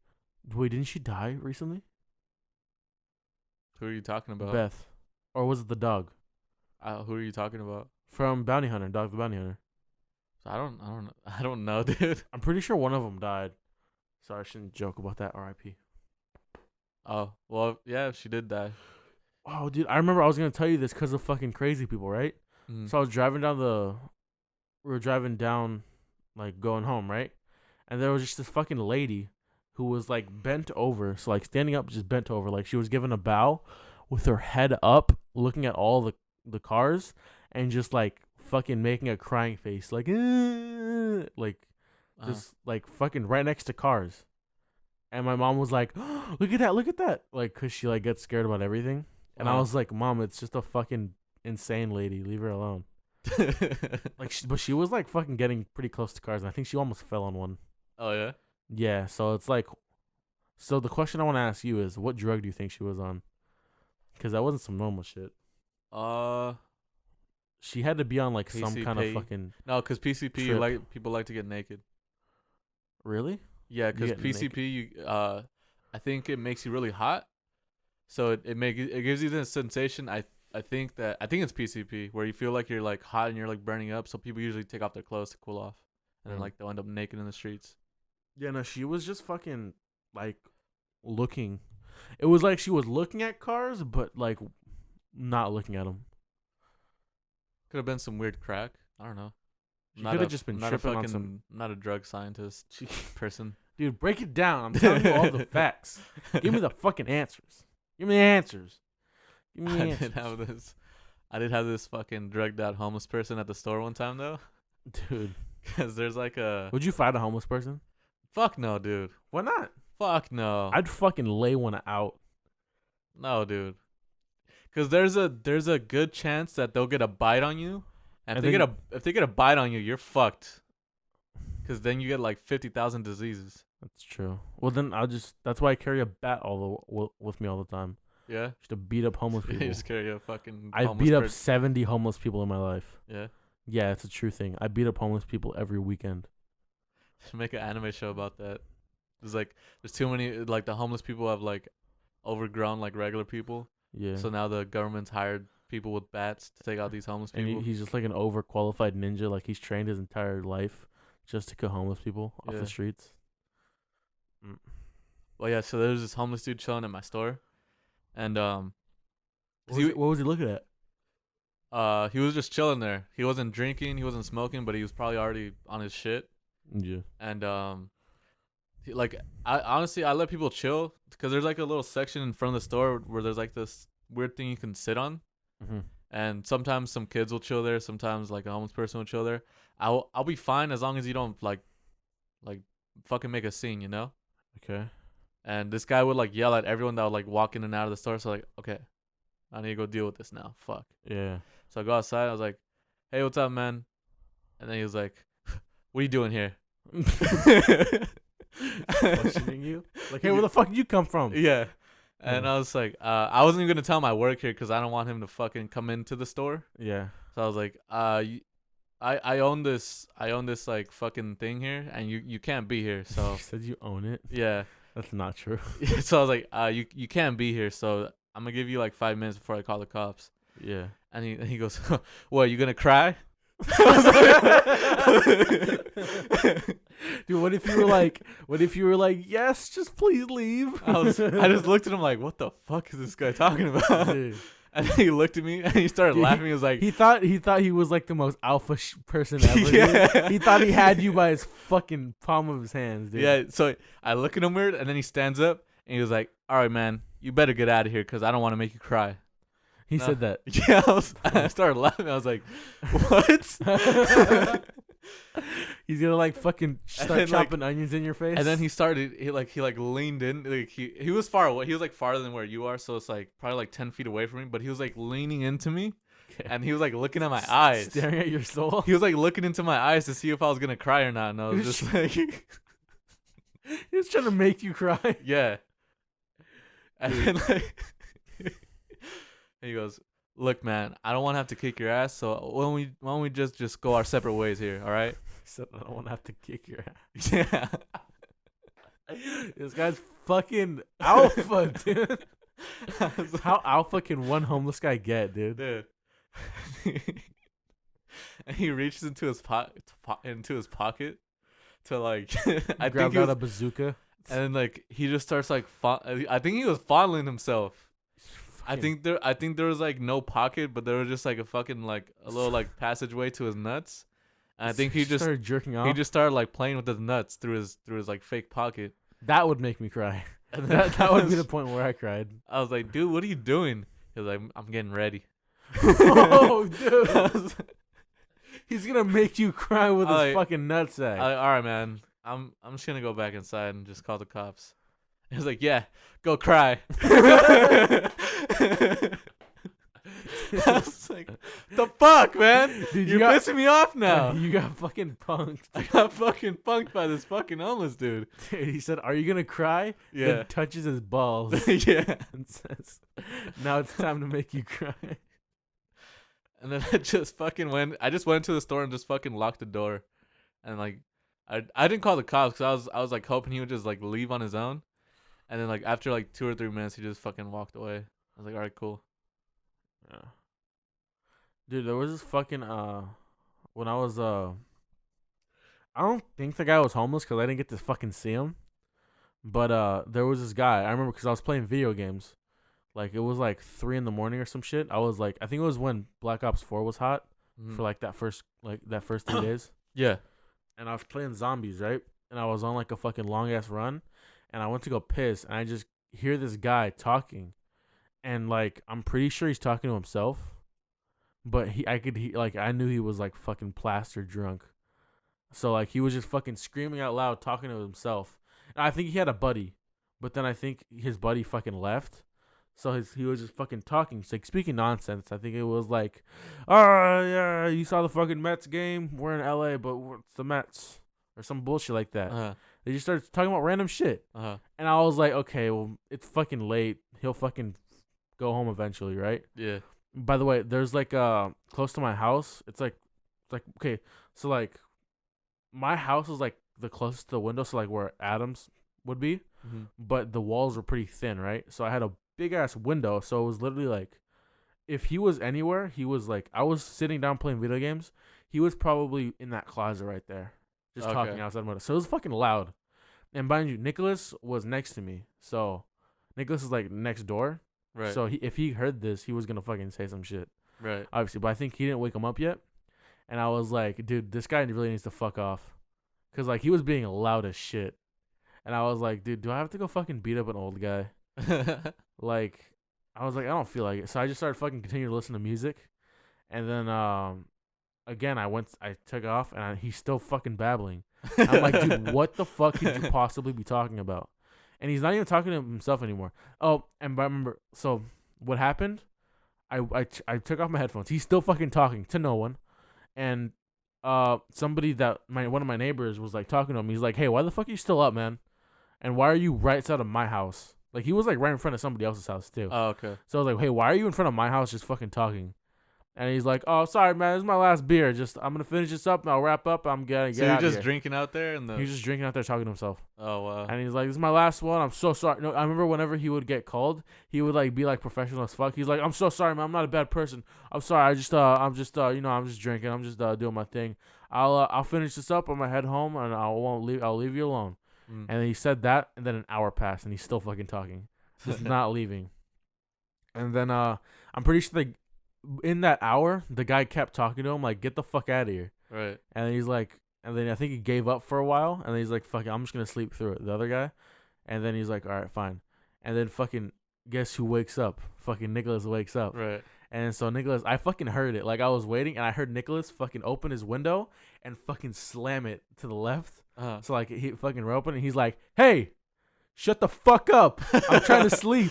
didn't she die recently? Who are you talking about? Beth, or was it the dog Who are you talking about? from Bounty Hunter? Dog the Bounty Hunter. So I don't know, dude. I'm pretty sure one of them died. Sorry, I shouldn't joke about that. R.I.P. Oh, well, yeah, she did die. Oh, dude, I remember I was gonna tell you this because of fucking crazy people, right? Mm. So I was we were driving down, like going home, right? And there was just this fucking lady who was like bent over, so like standing up, just bent over, like she was given a bow, with her head up, looking at all the cars, and just like fucking making a crying face, like just like fucking right next to cars. And my mom was like, oh, look at that, like, cause she like gets scared about everything. And I was like, Mom, it's just a fucking insane lady. Leave her alone. Like, but she was like fucking getting pretty close to cars, and I think she almost fell on one. Oh yeah. Yeah, so it's like, so the question I want to ask you is, what drug do you think she was on? Because that wasn't some normal shit. She had to be on like some kind of fucking. No, because PCP trip. like people like to get naked. Really? Yeah, because get PCP I think it makes you really hot. So it gives you the sensation. I think it's PCP where you feel like you're like hot and you're like burning up. So people usually take off their clothes to cool off, and then like they'll end up naked in the streets. Yeah, no, she was just fucking like looking. It was like she was looking at cars, but like not looking at them. Could have been some weird crack. I don't know. She could have just been not a tripping on fucking some. not a drug scientist person. Dude, break it down. I'm telling you all the facts. Give me the fucking answers. Give me the answers. Give me the answers. I did have this fucking drugged out homeless person at the store one time though. Dude, because there's like a. Would you fight a homeless person? Fuck no, dude. Why not? Fuck no. I'd fucking lay one out. No, dude. Because there's a good chance that they'll get a bite on you, and if they get a bite on you, you're fucked. Because then you get like 50,000 diseases. That's true. Well, then that's why I carry a bat with me all the time. Yeah. Just to beat up homeless people. You just carry a fucking. I've beat up 70 homeless people in my life. Yeah. Yeah, it's a true thing. I beat up homeless people every weekend. Should make an anime show about that. There's too many, like the homeless people have like overgrown like regular people. Yeah. So now the government's hired people with bats to take out these homeless people. And he's just like an overqualified ninja. Like he's trained his entire life just to kill homeless people off the streets. Well, yeah. So there's this homeless dude chilling at my store, And What was he looking at? he was just chilling there. He wasn't drinking, he wasn't smoking, but he was probably already on his shit. Yeah. And like I honestly I let people chill because there's like a little section in front of the store where there's like this weird thing you can sit on. Mm-hmm. And sometimes some kids will chill there. Sometimes like a homeless person will chill there. I'll be fine as long as you don't like fucking make a scene, you know. Okay. And this guy would like yell at everyone that would like walk in and out of the store. So like, okay, I need to go deal with this now. Fuck. Yeah. So I go outside. I was like, hey, what's up, man? And then he was like, what are you doing here? Questioning you? Like, hey, where the fuck did you come from? Yeah. And I was like, I wasn't even gonna tell him I work here because I don't want him to fucking come into the store. Yeah. So I was like, I own this like fucking thing here, and you can't be here. So You said you own it. yeah. That's not true. So I was like, you can't be here. So I'm gonna give you like 5 minutes before I call the cops. Yeah. And he goes, what? You gonna cry? Dude, what if you were like, yes, just please leave? I just looked at him like, what the fuck is this guy talking about? Dude. And then he looked at me and he started laughing. He was like, he thought he was like the most alpha person ever. Yeah. Dude. He thought he had you by his fucking palm of his hands, dude. yeah. So I look at him weird, and then he stands up and he was like, all right, man, you better get out of here because I don't want to make you cry. He said that. Yeah, I started laughing. I was like, what? He's gonna like fucking start chopping onions in your face. And then he leaned in. Like he was far away. He was like farther than where you are, so it's like probably like 10 feet away from me. But he was like leaning into me, and he was like looking at my eyes, staring at your soul. He was like looking into my eyes to see if I was gonna cry or not. And I was just like, he was trying to make you cry. Yeah. And then like, he goes, look, man, I don't want to have to kick your ass. So why don't we just go our separate ways here? All right. So I don't want to have to kick your ass. Yeah. This guy's fucking alpha, dude. How alpha can one homeless guy get, dude? Dude. And he reaches into his pocket to like I Grabbed think he out was, a bazooka. and then like he just starts like I think he was fondling himself. I think there was like no pocket, but there was just like a fucking like a little like passageway to his nuts. And I think he just started jerking off. He just started like playing with his nuts through his like fake pocket. That would make me cry. And that would be the point where I cried. I was like, dude, what are you doing? He was like, I'm getting ready. Oh, dude. He's gonna make you cry with his fucking nutsack. All right, man. I'm just gonna go back inside and just call the cops. He was like, yeah, go cry. I was like, the fuck, man? Dude, You're pissing me off now. You got fucking punked. I got fucking punked by this fucking homeless dude. Dude, he said, are you gonna cry? Yeah. Then touches his balls. Yeah. And says, now it's time to make you cry. And then I just went into the store and just fucking locked the door. And like, I didn't call the cops because I was like hoping he would just like leave on his own. And then like after like 2 or 3 minutes, he just fucking walked away. I was like, all right, cool. Yeah. Dude, there was this fucking when I was I don't think the guy was homeless because I didn't get to fucking see him. But there was this guy. I remember because I was playing video games. Like it was like 3 a.m. or some shit. I was like, I think it was when Black Ops 4 was hot for like that first 3 days. Yeah. And I was playing zombies, right? And I was on like a fucking long ass run, and I went to go piss, and I just hear this guy talking, and like I'm pretty sure he's talking to himself, but I knew he was like fucking plastered drunk, so like he was just fucking screaming out loud, talking to himself. And I think he had a buddy, but then I think his buddy fucking left. So he was just fucking talking, like speaking nonsense. I think it was like, oh yeah, you saw the fucking Mets game. We're in LA, but it's the Mets or some bullshit like that. They just started talking about random shit, and I was like, okay, well it's fucking late. He'll fucking go home eventually, right? Yeah. By the way, there's like close to my house. It's like okay, so like my house is like the closest to the window, so like where Adam's would be, but the walls were pretty thin, right? So I had a big ass window, so it was literally like if he was anywhere, he was like I was sitting down playing video games, he was probably in that closet right there just talking outside my window. So it was fucking loud. And mind you, Nicholas was next to me, so Nicholas is like next door, Right. So if he heard this, he was gonna fucking say some shit, Right. obviously. But I think he didn't wake him up yet. And I was like, dude, this guy really needs to fuck off, cause like he was being loud as shit. And I was like, dude, do I have to go fucking beat up an old guy? Like, I was like, I don't feel like it. So I just started fucking continuing to listen to music. And then again, I took off, and he's still fucking babbling. I'm like, dude, what the fuck could you possibly be talking about? And he's not even talking to himself anymore. Oh, and I remember, so what happened? I took off my headphones. He's still fucking talking to no one. And somebody that one of my neighbors was like talking to him. He's like, hey, why the fuck are you still up, man? And why are you right outside of my house? Like, he was like right in front of somebody else's house too. Oh, okay. So I was like, hey, why are you in front of my house just fucking talking? And he's like, oh, sorry, man, this is my last beer. Just I'm gonna finish this up and I'll wrap up. I'm gonna get So you're out of just here. drinking out there and He was just drinking out there talking to himself. Oh wow. And he's like, this is my last one. I'm so sorry. No, I remember whenever he would get called, he would like be like professional as fuck. He's like, I'm so sorry, man. I'm not a bad person. I'm sorry. I'm just I'm just drinking. I'm just doing my thing. I'll finish this up. I'm gonna head home and I won't leave. I'll leave you alone. And then he said that, and then an hour passed, and he's still fucking talking, just not leaving. And then I'm pretty sure in that hour, the guy kept talking to him like, "Get the fuck out of here!" Right. And he's like, and then I think he gave up for a while, and then he's like, "Fuck it, I'm just gonna sleep through it." The other guy, and then he's like, "All right, fine." And then fucking guess who wakes up? Fucking Nicholas wakes up. Right. And so Nicholas, I fucking heard it. Like I was waiting, and I heard Nicholas fucking open his window and fucking slam it to the left. So like he fucking opened, and he's like, "Hey, shut the fuck up! I'm trying to sleep.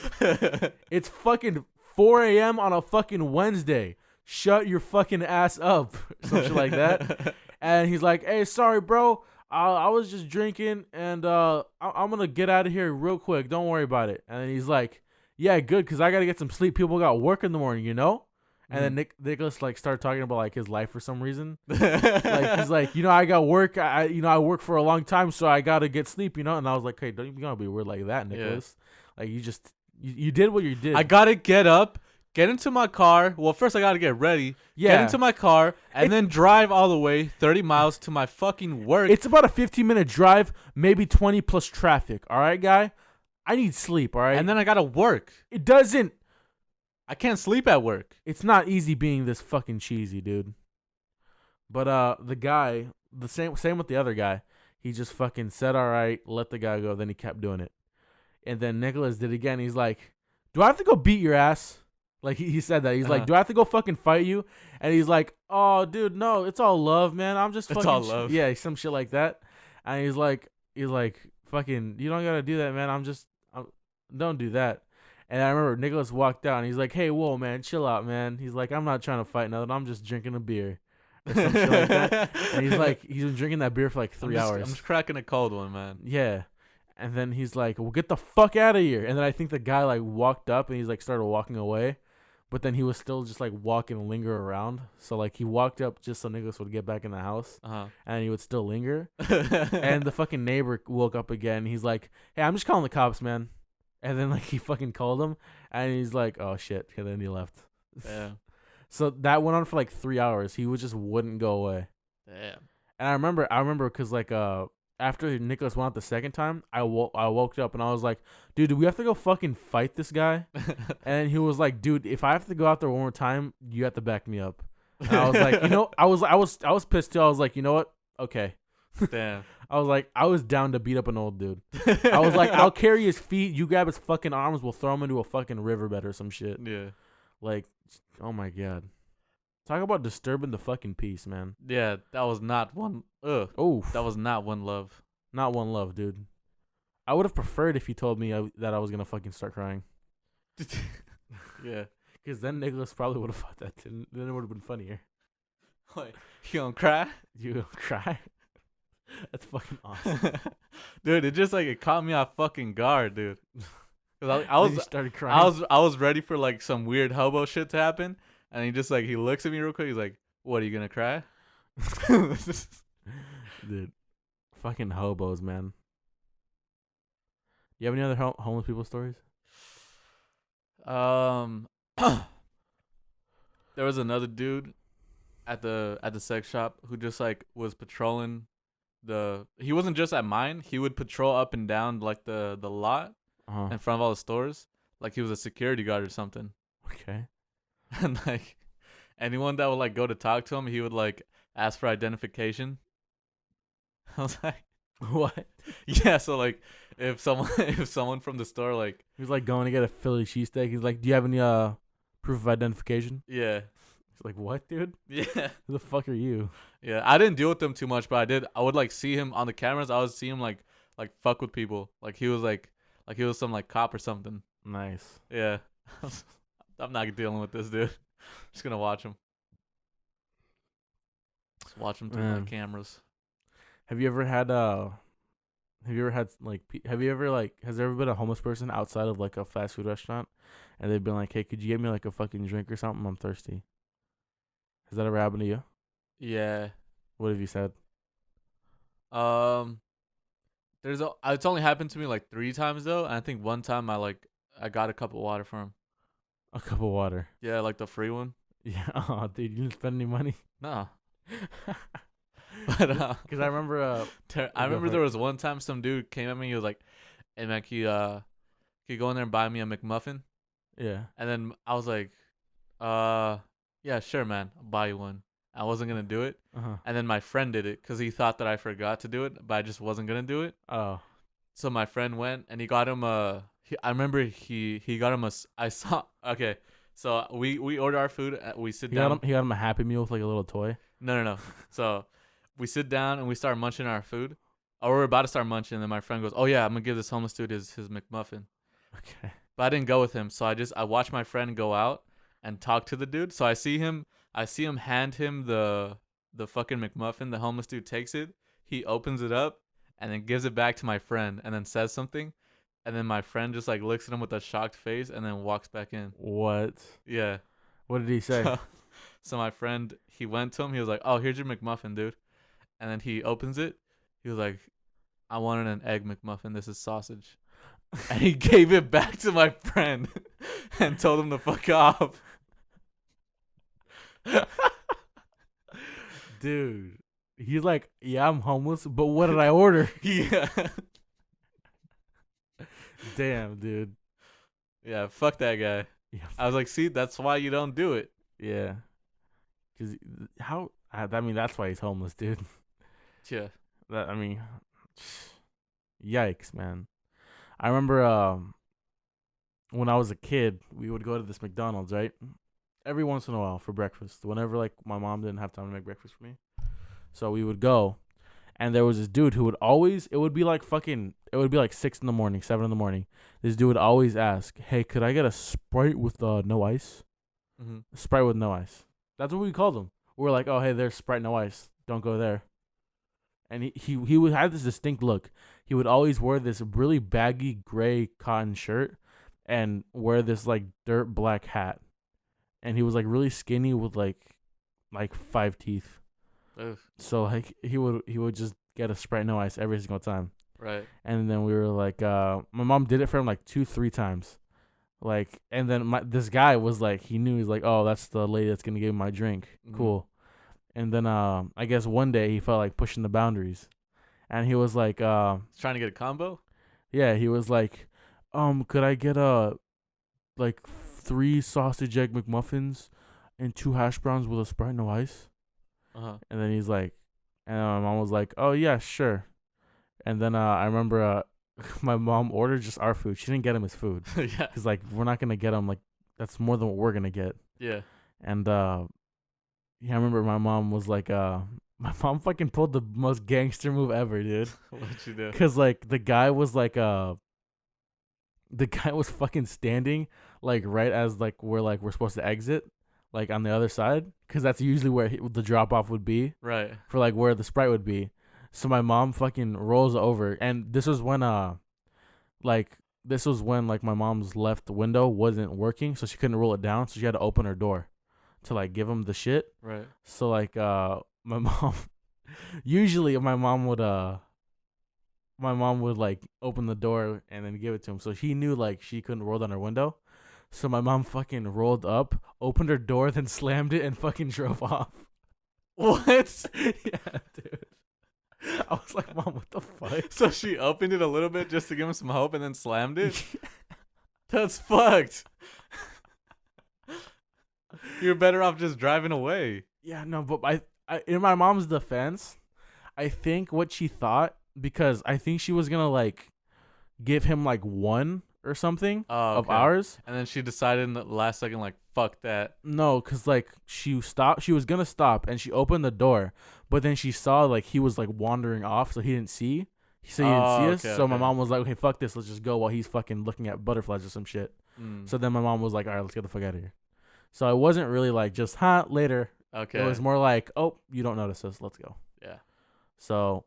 It's fucking 4 a.m. on a fucking Wednesday. Shut your fucking ass up." Some shit like that. And he's like, "Hey, sorry, bro. I was just drinking, and I'm gonna get out of here real quick. Don't worry about it." And then he's like, "Yeah, good, cause I gotta get some sleep. People got work in the morning, you know." And then Nicholas like started talking about like his life for some reason. Like he's like, I got work. I work for a long time, so I gotta get sleep, And I was like, hey, don't you gonna be weird like that, Nicholas? Yeah. Like you did what you did. I gotta get up, get into my car. Well, first I gotta get ready. Yeah. Get into my car and then drive all the way 30 miles to my fucking work. It's about a 15-minute drive, maybe 20 plus traffic. All right, guy. I need sleep. All right. And then I gotta work. It doesn't. I can't sleep at work. It's not easy being this fucking cheesy, dude. But the guy, the same with the other guy. He just fucking said, "All right, let the guy go." Then he kept doing it. And then Nicholas did it again. He's like, "Do I have to go beat your ass?" Like he said that. He's like, "Do I have to go fucking fight you?" And he's like, "Oh, dude, no, it's all love, man. I'm just fucking." It's all love. Yeah, some shit like that. And he's like, fucking, you don't gotta do that, man. Don't do that. And I remember Nicholas walked out, and he's like, "Hey, whoa, man, chill out, man." He's like, "I'm not trying to fight nothing. I'm just drinking a beer." Or some shit like that. And he's like, he's been drinking that beer for like 3 hours. I'm just cracking a cold one, man. Yeah. And then he's like, "Well, get the fuck out of here." And then I think the guy like walked up, and he's like started walking away. But then he was still just like walking and linger around. So like he walked up just so Nicholas would get back in the house. And he would still linger. And the fucking neighbor woke up again. He's like, "Hey, I'm just calling the cops, man." And then like he fucking called him, and he's like, "Oh shit," and then he left. Yeah. So that went on for like 3 hours. He just wouldn't go away. Damn. And I remember because like after Nicholas went out the second time, I woke up and I was like, "Dude, do we have to go fucking fight this guy?" And he was like, "Dude, if I have to go out there one more time, you have to back me up." And I was like, I was pissed too. I was like, you know what? Okay. Damn. I was like, I was down to beat up an old dude. I was like, I'll carry his feet. You grab his fucking arms. We'll throw him into a fucking riverbed or some shit. Yeah. Like, oh my god. Talk about disturbing the fucking peace, man. Yeah, that was not one. Oh, That was not one love. not one love, dude. I would have preferred if you told me that I was gonna fucking start crying. Yeah. Because then Nicholas probably would have thought that. Then it would have been funnier. Like, you gonna cry? You gonna cry? That's fucking awesome. Dude, it caught me off fucking guard, dude. Cause I Then you started crying. I was ready for like some weird hobo shit to happen, and he looks at me real quick. He's like, "What, are you gonna cry?" Dude, fucking hobos, man. You have any other homeless people stories? There was another dude at the sex shop who just like was patrolling he wasn't just at mine. He would patrol up and down like the lot in front of all the stores. like he was a security guard or something. Okay. And like anyone that would like go to talk to him, he would like ask for identification. I was like, What? yeah. So like if someone from the store like He's like going to get a Philly cheesesteak. He's like, "Do you have any proof of identification?" yeah He's like, "What, dude? yeah Who the fuck are you?" yeah, I didn't deal with them too much, but I would like see him on the cameras. I would see him like fuck with people. Like he was some like cop or something. Nice. Yeah. I'm not dealing with this dude. Just gonna watch him. Just watch him through my Man. cameras. Have you ever had Have you ever had like? Have you ever like? Has there ever been a homeless person outside of like a fast food restaurant, and they've been like, "Hey, could you get me like a fucking drink or something? I'm thirsty." Has that ever happened to you? Yeah. What have you said? Um. It's only happened to me like 3 times though, and I think one time I got a cup of water for him. A cup of water. Yeah, like the free one. Yeah. Oh, dude, you didn't spend any money. No. But Because I remember. I Go remember for there it. was one time some dude came at me. He was like, "Hey man, can you go in there and buy me a McMuffin?" Yeah. And then I was like, yeah, sure, man, I'll buy you one." I wasn't gonna do it, Uh huh. and then my friend did it because he thought that I forgot to do it, but I just wasn't gonna do it. Oh. So my friend went and he got him a. I remember he got him a. I saw. Okay, so we order our food. We sit He down. got him. He got him a Happy Meal with like a little toy. No. So we sit down and we start munching our food. Or we're about to start munching, and then my friend goes, "Oh yeah, I'm gonna give this homeless dude his McMuffin." Okay. But I didn't go with him, so I watched my friend go out and talk to the dude. So I see him hand him the fucking McMuffin. The homeless dude takes it. He opens it up and then gives it back to my friend and then says something. And then my friend just like looks at him with a shocked face and then walks back in. What? Yeah. What did he say? So my friend, he went to him. He was like, "Oh, here's your McMuffin, dude." And then he opens it. He was like, "I wanted an egg McMuffin. This is sausage." And he gave it back to my friend and told him to fuck off. Dude. He's like, "Yeah, I'm homeless, but what did I order?" Yeah. Damn, dude. Yeah, fuck that guy. Yeah. I was like, see, that's why you don't do it. Yeah. Cause how? I mean, that's why he's homeless, dude. Yeah. That I mean, yikes, man. I remember when I was a kid, we would go to this McDonald's, right? Every once in a while for breakfast. Whenever like my mom didn't have time to make breakfast for me, so we would go. And there was this dude who would always. It would be like 6 in the morning, 7 in the morning. This dude would always ask, "Hey, could I get a Sprite with no ice? Mm-hmm. Sprite with no ice." That's what we called him. We were like, "Oh, hey, there's Sprite no ice. Don't go there." And he would have this distinct look. He would always wear this really baggy gray cotton shirt and wear this like dirt black hat. And he was like really skinny with like 5 teeth. Oof. So like he would just get a Sprite no ice every single time. Right. And then we were like, my mom did it for him like 2-3 times. Like, and then this guy was like, he knew, he's like, "Oh, that's the lady that's gonna give me my drink. Mhm. Cool." And then I guess one day he felt like pushing the boundaries, and he was like, He's trying to get a combo? yeah, he was like, could I get like 3 sausage egg McMuffins and 2 hash browns with a Sprite no ice? Uh-huh. And then he's like, and my mom was like, "Oh yeah, sure." And then I remember my mom ordered just our food. She didn't get him his food. Yeah. Cause like we're not gonna get him, like that's more than what we're gonna get. Yeah. And yeah, I remember my mom was like, my mom fucking pulled the most gangster move ever, dude. What'd you do? Cause like the guy was fucking standing like right as like we're supposed to exit, like on the other side, cause that's usually where the drop off would be Right. for like where the Sprite would be. So my mom fucking rolls over, and this was when like my mom's left window wasn't working, so she couldn't roll it down, so she had to open her door to like give him the shit. Right. So like my mom usually my mom would like open the door and then give it to him. So he knew like she couldn't roll down her window. So my mom fucking rolled up, opened her door, then slammed it and fucking drove off. What? Yeah, dude. I was like, "Mom, what the fuck?" So she opened it a little bit just to give him some hope and then slammed it? That's fucked. You're better off just driving away. Yeah, no, but in my mom's defense, I think what she thought, because I think she was gonna like give him like one or something Oh, of okay. ours. And then she decided in the last second, like, fuck that. No, cause like she stopped. She was gonna stop, and she opened the door, but then she saw like he was like wandering off, so he didn't see. So he didn't see Oh, us. okay, So my okay. mom was like, "Okay, fuck this. Let's just go." While he's fucking looking at butterflies or some shit. Mm. So then my mom was like, "All right, let's get the fuck out of here." So it wasn't really like just later. Okay. It was more like, "Oh, you don't notice us. Let's go." Yeah. So,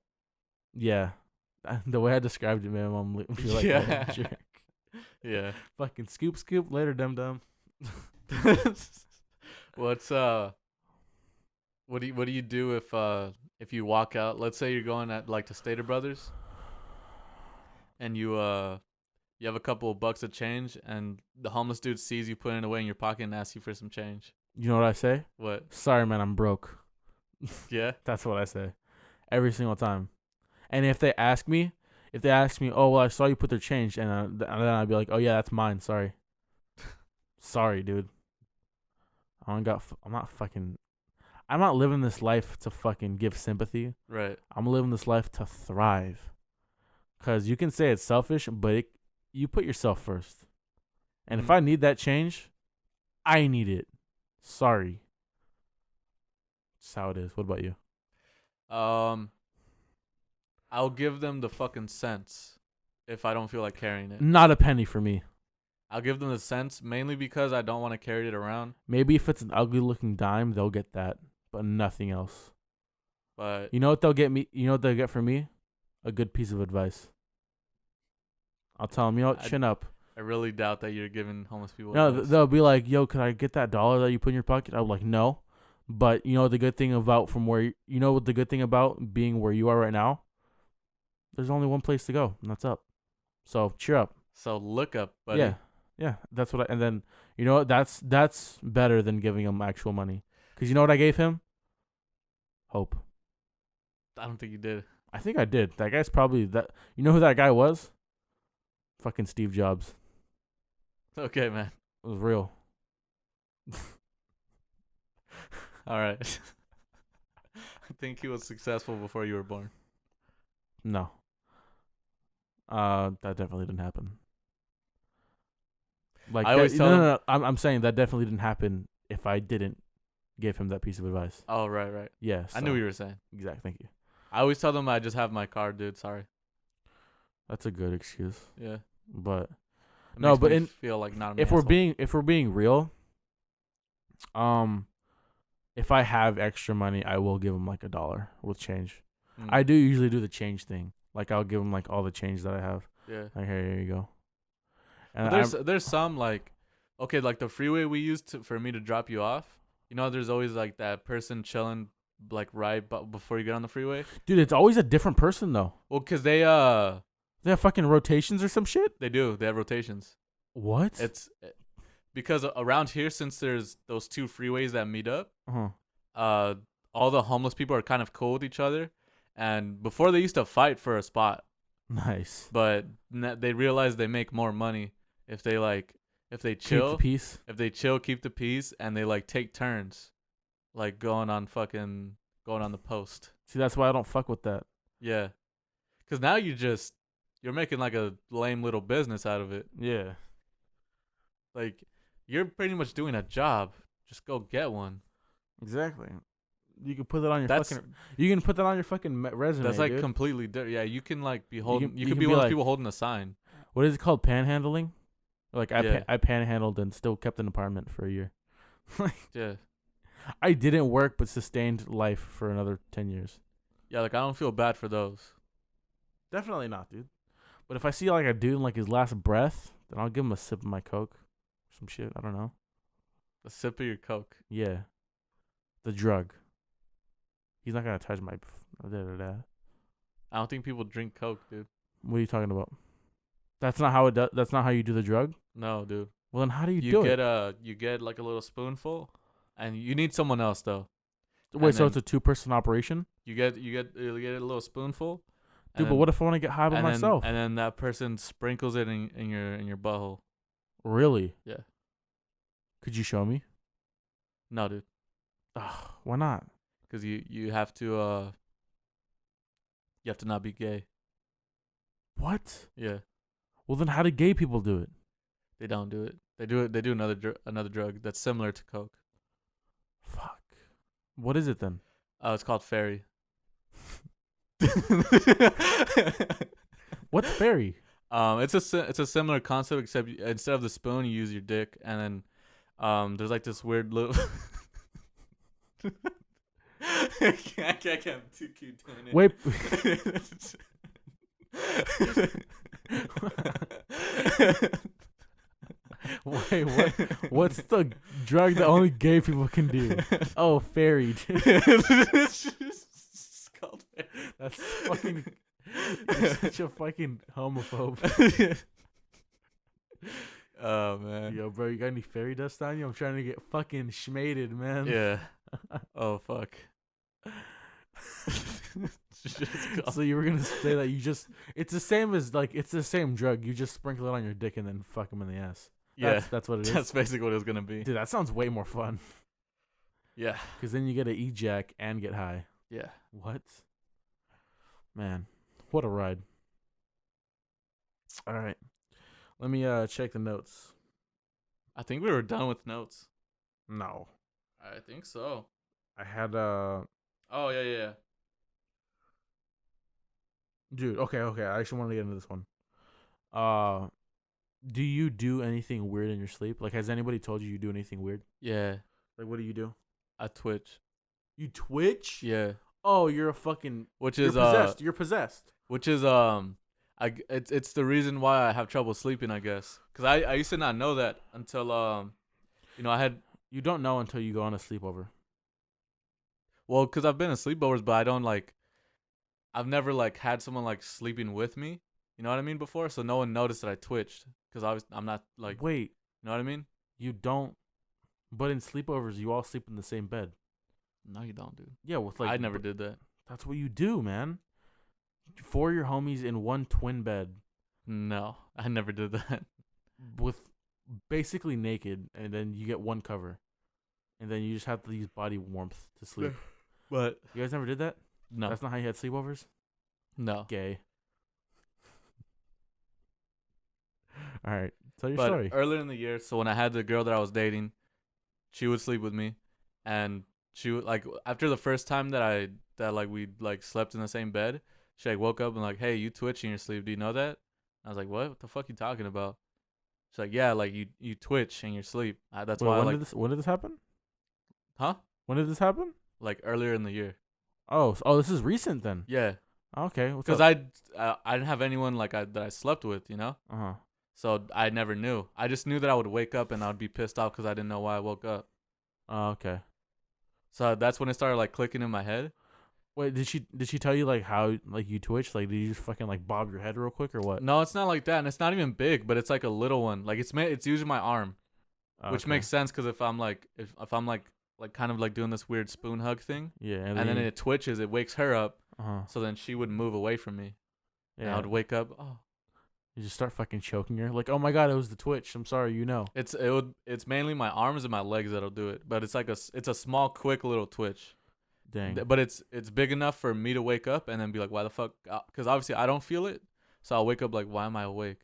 yeah, the way I described it, man, mom feel like Yeah. a jerk. Yeah. Fucking scoop later, dum dum. What's what do you do if you walk out? Let's say you're going at like to Stater Brothers and you have a couple of bucks of change and the homeless dude sees you putting it away in your pocket and asks you for some change. You know what I say? What? Sorry, man, I'm broke. Yeah? That's what I say every single time. And if they ask me, "Oh, well, I saw you put their change," and then I'd be like, "Oh yeah, that's mine. Sorry, sorry, dude. I'm not fucking. I'm not living this life to fucking give sympathy. Right. I'm living this life to thrive. Cause you can say it's selfish, but you put yourself first. And if Mhm. I need that change, I need it. Sorry. That's how it is. What about you? I'll give them the fucking cents if I don't feel like carrying it. Not a penny for me. I'll give them the cents mainly because I don't want to carry it around. Maybe if it's an ugly looking dime, they'll get that, but nothing else. But You know what they'll get me? You know what they'll get from me? A good piece of advice. I'll tell them, chin up. I really doubt that you're giving homeless people No, advice. they'll be like, "Yo, could I get that dollar that you put in your pocket?" I'm like, "No," but you know the good thing about what the good thing about being where you are right now? There's only one place to go, and that's up. So cheer up. So look up, buddy. Yeah. That's what. And then you know what? That's better than giving him actual money. Cause you know what I gave him? Hope. I don't think you did. I think I did. That guy's probably that. You know who that guy was? Fucking Steve Jobs. Okay, man. It was real. All right. I think he was successful before you were born. No. That definitely didn't happen. Like I always tell him. no. I'm saying that definitely didn't happen if I didn't give him that piece of advice. Oh, right. Yeah. I knew what you were saying. Exactly. Thank you. I always tell them I just have my car, dude. Sorry. That's a good excuse. Yeah. But It no, makes but me feel like not an if we're being real, if I have extra money, I will give him like $1 with change. I do usually do the change thing. Like I'll give him like all the change that I have. Yeah. Like here you go. And But there's some like, okay, like the freeway we used for me to drop you off. You know, there's always like that person chilling like before you get on the freeway. dude, it's always a different person though. Well, cause They have fucking rotations or some shit. they have rotations. What? It's because around here, since there's those two freeways that meet up, Uh-huh. all the homeless people are kind of cool with each other. And before they used to fight for a spot, Nice. but they realize they make more money if they chill, Keep the peace. if they chill, keep the peace, and they like take turns, like going on the post. See, that's why I don't fuck with that. Yeah, because now you're making like a lame little business out of it. Yeah. Like you're pretty much doing a job. Just go get one. Exactly. You can put that on your That's fucking. You can put that on your fucking resume. that's like dude. completely different. Yeah, you can like be holding. You you could can be be one of like- the people holding a sign. What is it called? Panhandling. Like Yeah. I panhandled and still kept an apartment for a year. Yeah, I didn't work but sustained life for another 10 years. yeah. Like I don't feel bad for those. Definitely not, dude. But if I see like a dude in like his last breath, then I'll give him a sip of my Coke. Some shit. I don't know. A sip of your Coke. Yeah. The drug. He's not gonna touch my. Da-da-da. I don't think people drink Coke, dude. What are you talking about? That's not how it does. That's not how you do the drug. No, dude. Well, then how do you, You do get it? you get like a little spoonful, and you need someone else though. Wait, and so then- it's a 2-person operation, You get a little spoonful. dude. But what if I want to get high by and myself? then that person sprinkles it in your butthole. Really? Yeah. Could you show me? No, dude. Ugh, why not? Because you have to not be gay. What? Yeah. Well, then how do gay people do it? They don't do it. They do another drug that's similar to coke. Fuck. What is it then? Oh, it's called fairy. What's fairy? It's a similar concept, except instead of the spoon, you use your dick, and then there's like this weird little. I can't keep doing it. Wait. Wait, what? What's the drug that only gay people can do? Oh, fairy. It's just called fairy. That's fucking. You're such a fucking homophobe. Oh man. Yo, bro, you got any fairy dust on you? I'm trying to get fucking schmated, man. Yeah. Oh fuck. So you were gonna say that it's the same as like it's the same drug. You just sprinkle it on your dick and then fuck him in the ass. Yeah, That's what it is. that's basically what it was gonna be. Dude, that sounds way more fun. Yeah. Because then you get to ejac and get high. Yeah. What? Man, what a ride. All right. Let me check the notes. I think we were done with notes. No. I think so. I had Oh yeah. dude, okay. I actually want to get into this one. Do you do anything weird in your sleep? Like, has anybody told you do anything weird? Yeah. Like, what do you do? I twitch. You twitch? Yeah. Oh, you're a fucking. Which You're is possessed. You're possessed. Which is it's the reason why I have trouble sleeping, I guess. Cause I used to not know that until I had. You don't know until you go on a sleepover. Well, cause I've been in sleepovers, but I don't like. I've never like had someone like sleeping with me. You know what I mean? Before, so no one noticed that I twitched. Cause I'm not like. Wait, You know what I mean? you don't. But in sleepovers, you all sleep in the same bed. No, you don't, dude. Yeah, with like. I never did that. That's what you do, man. 4 of your homies in one twin bed No, I never did that. with basically naked, and then you get one cover, and then you just have to use body warmth to sleep. But You guys never did that? no, That's not how you had sleepovers? no. Gay. All right. Tell your But story. earlier in the year, so when I had the girl that I was dating, she would sleep with me, and she would like after the first time that we like slept in the same bed, she like woke up and like, hey, you twitch in your sleep. Do you know that? I was like, what the fuck you talking about? She's like, yeah, like you twitch in your sleep. That's Wait, why I when like, when did this happen? huh? When did this happen? Like earlier in the year. Oh, this is recent then. Yeah, Okay. What's because up? I didn't have anyone like that I slept with, you know. Uh-huh. So I never knew. I just knew that I would wake up and I would be pissed off because I didn't know why I woke up. Oh, okay. So that's when it started like clicking in my head. Wait, did she tell you like how like you twitch? Like, did you just fucking like bob your head real quick or what? No, it's not like that, and it's not even big, but it's like a little one. Like it's usually my arm, which Okay. makes sense because if I'm like kind of like doing this weird spoon hug thing, Yeah, and then it twitches, it wakes her up. uh-huh. So then she would move away from me, and I Yeah. would wake up. Oh, You just start fucking choking her. Like, oh my god, it was the twitch. I'm sorry, you know. it's mainly my arms and my legs that'll do it, but it's like it's a small, quick little twitch. Dang. But it's big enough for me to wake up and then be like, why the fuck? Because obviously I don't feel it, so I'll wake up like, why am I awake?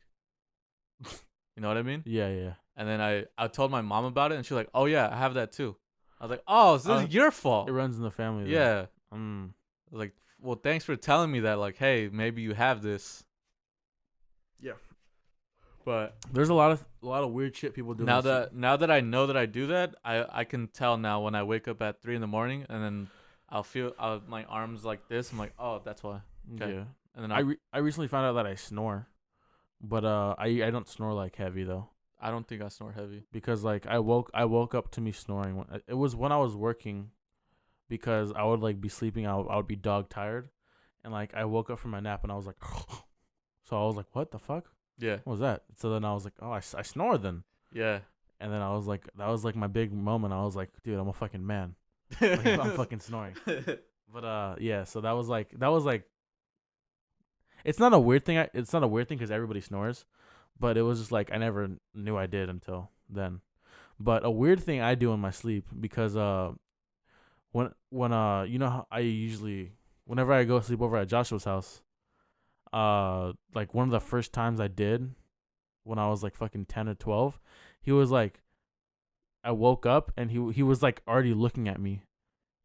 You know what I mean? Yeah. And then I told my mom about it, and she's like, oh yeah, I have that too. I was like, oh, so this is your fault. It runs in the family. Then. Yeah. I Mm. was like, well, thanks for telling me that. Like, hey, maybe you have this. Yeah. But There's a lot of weird shit people do. now that I know that I do that, I can tell now when I wake up at 3 a.m. and then I'll feel my arms like this. I'm like, oh, that's why. Okay. Yeah. And then I recently found out that I snore, but I don't snore like heavy though, I don't think I snore heavy. because like I woke up to me snoring. It was when I was working, because I would like be sleeping. I would be dog tired, and like I woke up from my nap and I was like, so I was like, what the fuck? Yeah. What was that? So then I was like, oh, I snore then. Yeah. And then I was like, that was like my big moment. I was like, dude, I'm a fucking man. Like, I'm fucking snoring. But yeah. So that was like, it's not a weird thing. It's not a weird thing because everybody snores, but it was just like I never knew I did until then. But a weird thing I do in my sleep because when you know how I usually whenever I go sleep over at Joshua's house, like one of the first times I did when I was like fucking 10 or 12, he was like I woke up and he was like already looking at me,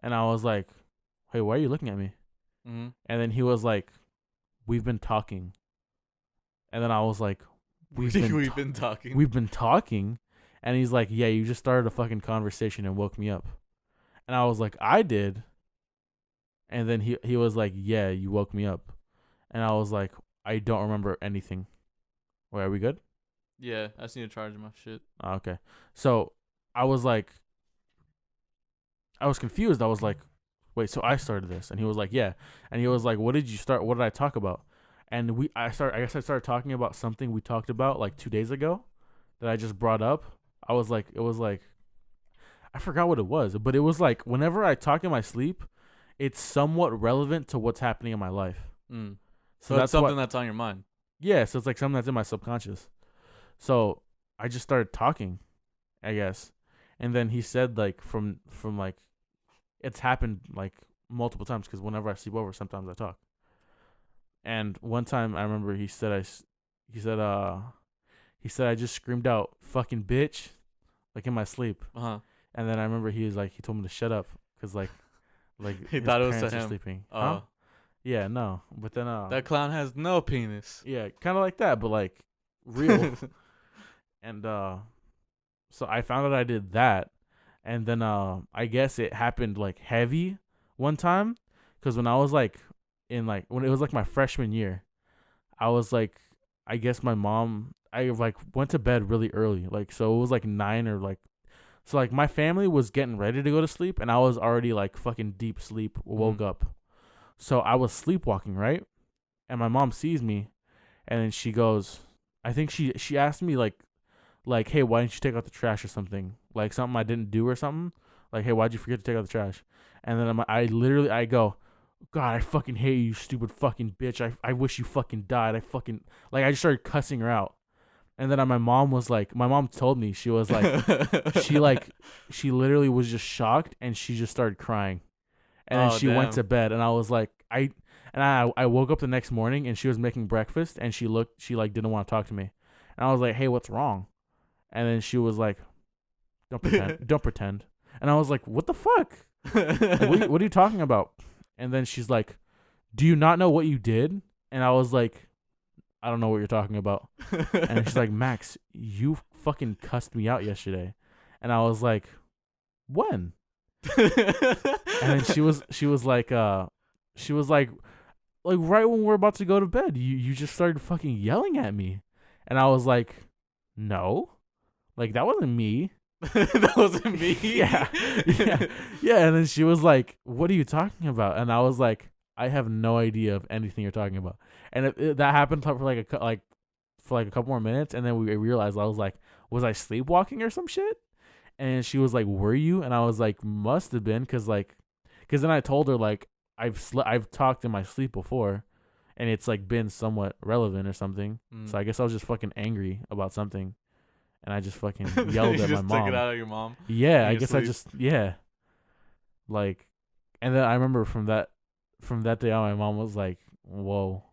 and I was like, "Hey, why are you looking at me?" Mm-hmm. And then he was like, "We've been talking." And then I was like, We've been talking. we've been talking." And he's like, "Yeah, you just started a fucking conversation and woke me up." And I was like, "I did." And then he was like, "Yeah, you woke me up." And I was like, "I don't remember anything." Wait, are we good? Yeah, I just need to charge my shit. Oh, okay. So I was like, I was confused. I was like, "Wait, so I started this?" And he was like, "Yeah." And he was like, "What did you start? What did I talk about?" And I guess I started talking about something we talked about like 2 days ago that I just brought up. I was like, it was like, I forgot what it was, but it was like whenever I talk in my sleep, it's somewhat relevant to what's happening in my life. Mm. So So it's that's something what, that's on your mind. yeah. So it's like something that's in my subconscious. So I just started talking, I guess, and then he said like from like it's happened like multiple times because whenever I sleep over, sometimes I talk. And one time I remember he said he said I just screamed out "fucking bitch" like in my sleep, Uh huh. and then I remember he was like he told me to shut up because like He his thought it was to parents are him. sleeping. Huh? Yeah, no, but then That clown has no penis. yeah, kind of like that, but like real. And so I found out I did that, and then I guess it happened like heavy one time because when I was like in like when it was like my freshman year, I was like I guess my mom I like went to bed really early, like so it was like 9 or like so like my family was getting ready to go to sleep and I was already like fucking deep sleep, woke Mm. up. So I was sleepwalking, right? And my mom sees me and then she goes, I think she asked me like, "Hey, why didn't you take out the trash or something?" Like something I didn't do or something. Like, "Hey, why'd you forget to take out the trash?" And then I literally I go, "God, I fucking hate you, stupid fucking bitch. I wish you fucking died. I fucking like I just started cussing her out." And then my mom was like, my mom told me she was like she literally was just shocked and she just started crying. And then Oh she went damn. to bed and I was like I woke up the next morning and she was making breakfast and she like didn't want to talk to me. And I was like, "Hey, what's wrong?" And then she was like, "Don't pretend. Don't pretend." And I was like, "What the fuck? Like, what are you talking about?" And then she's like, "Do you not know what you did?" And I was like, "I don't know what you're talking about." And she's like, "Max, you fucking cussed me out yesterday." And I was like, "When?" And then she was like right when we're about to go to bed, you just started fucking yelling at me. And I was like, "No. Like that wasn't me." That wasn't me. Yeah. Yeah. Yeah, and then she was like, "What are you talking about?" And I was like, "I have no idea of anything you're talking about." And that happened for like for like a couple more minutes, and then we realized I was like, "Was I sleepwalking or some shit?" And she was like, "Were you?" And I was like, "Must have been, cause then I told her like I've talked in my sleep before, and it's like been somewhat relevant or something. Mm. So I guess I was just fucking angry about something, and I just fucking You yelled at my just took it mom. out of your mom Yeah, in I your guess I sleep. just yeah, like, and then I remember from that day on, my mom was like, "Whoa."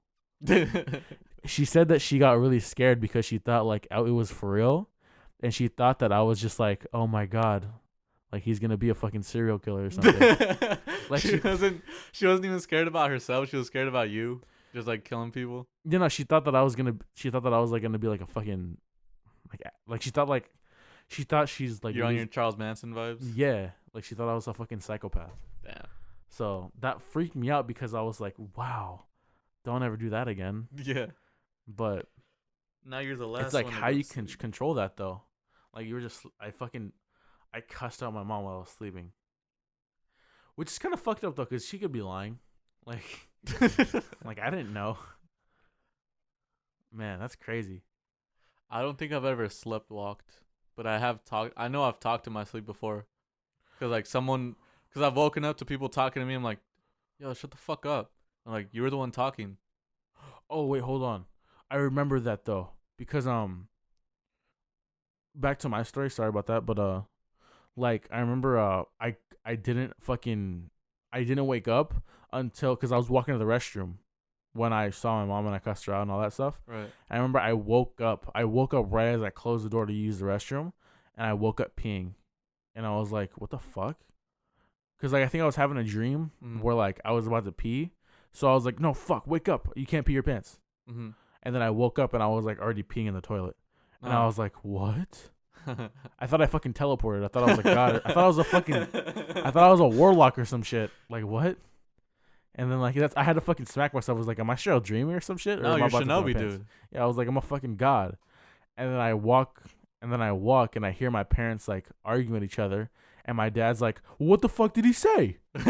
She said that she got really scared because she thought like it was for real, and she thought that I was just like, "Oh my god, like he's gonna be a fucking serial killer or something." Like she wasn't. She wasn't even scared about herself. She was scared about you, just like killing people. you know, she thought that I was gonna. She thought that I was like gonna be like a fucking like she thought she's like You're on your Charles Manson vibes. yeah, like she thought I was a fucking psychopath. Damn. So that freaked me out because I was like, wow, don't ever do that again. Yeah. But Now you're the it's last like one to how go to you can sleep. control that though. Like you were just I cussed out my mom while I was sleeping, which is kind of fucked up though, cause she could be lying. Like like I didn't know. Man, that's crazy. I don't think I've ever slept walked, but I have talked. I know I've talked in my sleep before, cause like someone, cause I've woken up to people talking to me. I'm like, yo, shut the fuck up. I'm like, you were the one talking. Oh wait, hold on. I remember that though. because back to my story. Sorry about that, but like I remember I didn't fucking I didn't wake up until because I was walking to the restroom when I saw my mom and I cussed her out and all that stuff. Right. I remember I woke up. I woke up right as I closed the door to use the restroom, and I woke up peeing, and I was like, "What the fuck?" Because like I think I was having a dream where like I was about to pee, so I was like, "No, fuck, wake up! You can't pee your pants." Mm-hmm. And then I woke up and I was like already peeing in the toilet, and I was like, "What?" I thought I fucking teleported. I thought I was like God. I thought I was a fucking. I thought I was a warlock or some shit. Like what? And then like I had to fucking smack myself. I was like, am I sure dreaming or some shit? Or No, am I you're about to pee my Shinobi, pants? dude. Yeah, I was like, I'm a fucking god. And then I walk, and I hear my parents like arguing with each other, and my dad's like, what the fuck did he say? And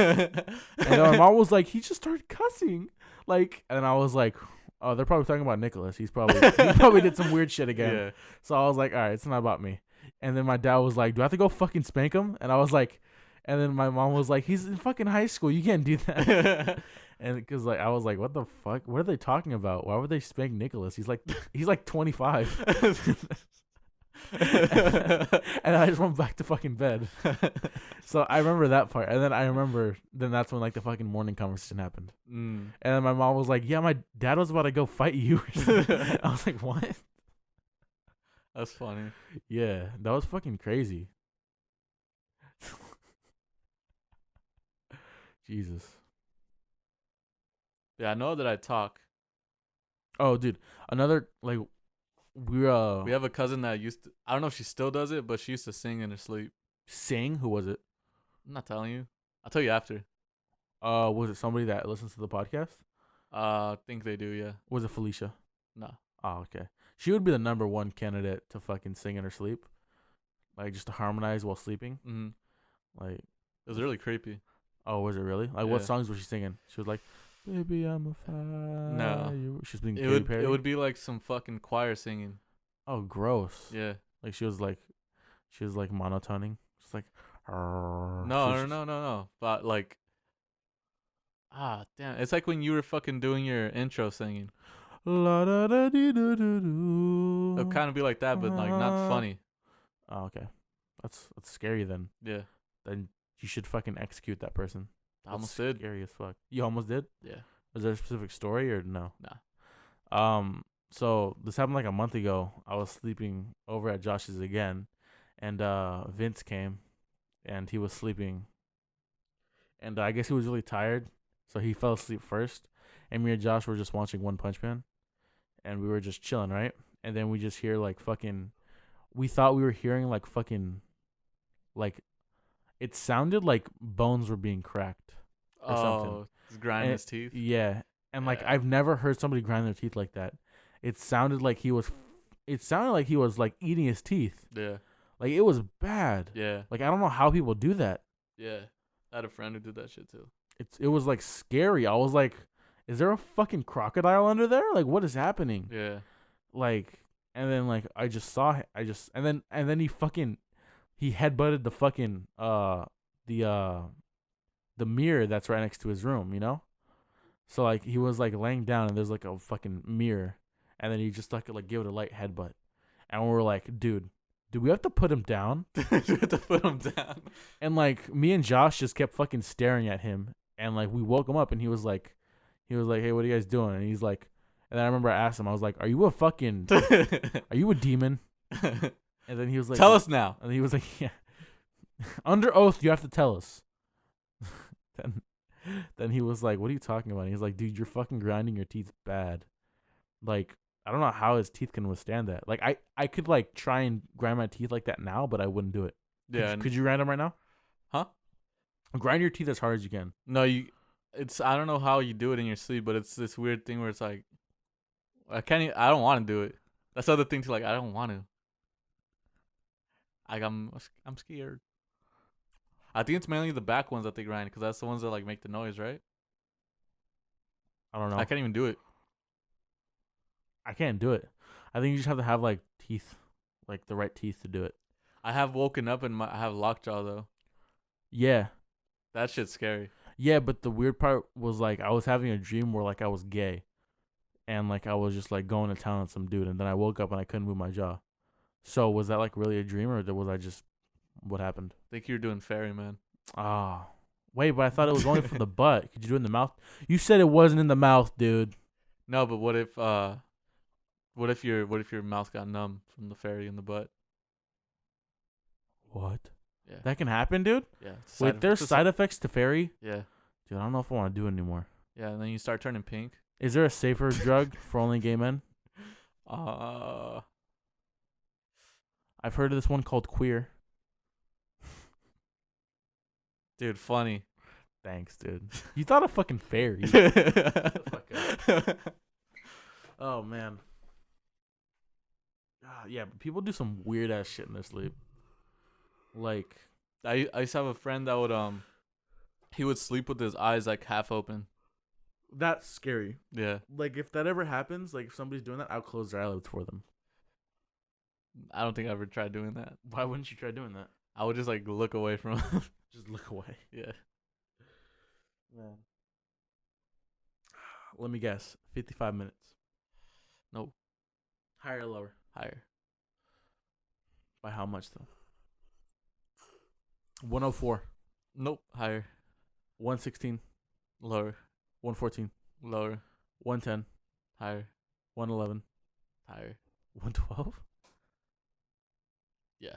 then my mom was like, he just started cussing, like, and I was like, oh, they're probably talking about Nicholas. He probably did some weird shit again. Yeah. So I was like, all right, it's not about me. And then my dad was like, do I have to go fucking spank him? And I was like, and then my mom was like, he's in fucking high school. You can't do that. And because like I was like, what the fuck? What are they talking about? Why would they spank Nicholas? He's like 25. And I just went back to fucking bed. So I remember that part. And then I remember then that's when like the fucking morning conversation happened. And then my mom was like, yeah, my dad was about to go fight you. I was like, what? That's funny. Yeah, that was fucking crazy. Jesus. Yeah, I know that I talk. Oh, dude, another like we have a cousin that used to, I don't know if she still does it, but she used to sing in her sleep. sing. Who was it? I'm not telling you. I'll tell you after. Was it somebody that listens to the podcast? I think they do, yeah. Was it Felicia? No. Oh, okay. She would be the number one candidate to fucking sing in her sleep, like just to harmonize while sleeping. Mm-hmm. Like, it was really creepy. Oh, was it really? Like, what songs was she singing? She was like, "Baby, I'm a fire." No, she's being it Katy Perry. would be like some fucking choir singing. Oh, gross. Yeah. Like she was like monotoning. She's like, no. But like, damn, it's like when you were fucking doing your intro singing. La da da dee do do do. It'll kind of be like that, but like not funny. Oh, okay. That's scary then. Yeah. Then you should fucking execute that person. I almost did. Scary as fuck. You almost did? Yeah. Was there a specific story or no? Nah. So this happened like a month ago. I was sleeping over at Josh's again, and Vince came, and he was sleeping, and I guess he was really tired, so he fell asleep first, and me and Josh were just watching One Punch Man, and we were just chilling, right? And then we just hear like fucking, we thought we were hearing like fucking, like, it sounded like bones were being cracked or something. He's grinding his teeth. Yeah. And like I've never heard somebody grind their teeth like that. It sounded like he was like eating his teeth. Yeah. Like it was bad. Yeah. Like I don't know how people do that. Yeah. I had a friend who did that shit too. It was like scary. I was like, is there a fucking crocodile under there? Like what is happening? Yeah. Like, and then like I just saw it. And then he headbutted the fucking the mirror that's right next to his room, you know? So like he was like laying down and there's like a fucking mirror, and then he just like give it a light headbutt, and we were like, dude, do we have to put him down? We have to put him down. And like me and Josh just kept fucking staring at him, and like we woke him up, and he was like, hey, what are you guys doing? And he's like, and then I remember I asked him, I was like, are you a demon? And then he was like, tell us now. And he was like, yeah, under oath, you have to tell us. Then he was like, what are you talking about? And he's like, dude, you're fucking grinding your teeth bad. Like, I don't know how his teeth can withstand that. Like, I could like try and grind my teeth like that now, but I wouldn't do it. Yeah. Could you grind them right now? Huh? Grind your teeth as hard as you can. No, I don't know how you do it in your sleep, but it's this weird thing where it's like, I don't want to do it. That's the other thing too. Like, I don't want to. Like, I'm scared. I think it's mainly the back ones that they grind because that's the ones that like make the noise, right? I don't know. I can't even do it. I can't do it. I think you just have to have like teeth, like the right teeth to do it. I have woken up and I have lockjaw though. Yeah. That shit's scary. Yeah, but the weird part was like I was having a dream where like I was gay, and like I was just like going to town on some dude, and then I woke up and I couldn't move my jaw. So was that like really a dream, or was I just what happened? I think you're doing fairy, man. Ah, wait, but I thought it was only for the butt. Could you do it in the mouth? You said it wasn't in the mouth, dude. No, but what if your mouth got numb from the fairy in the butt? What? Yeah. That can happen, dude. Yeah. Wait, there's side effects to fairy, Yeah. dude. I don't know if I want to do it anymore. Yeah, and then you start turning pink. Is there a safer drug for only gay men? I've heard of this one called queer. Dude, funny. Thanks, dude. You thought of fucking fairy. Oh man. Yeah, but people do some weird ass shit in their sleep. Like, I used to have a friend that would he would sleep with his eyes like half open. that's scary. Yeah. Like, if that ever happens, like if somebody's doing that, I'll close their eyelids for them. I don't think I ever tried doing that. Why wouldn't you try doing that? I would just like look away from him. Just look away. Yeah. Man. Let me guess. 55 minutes. Nope. Higher or lower? Higher. By how much though? 104. Nope. Higher. 116. Lower. 114. Lower. 110. Higher. 111. Higher. 112. Yeah.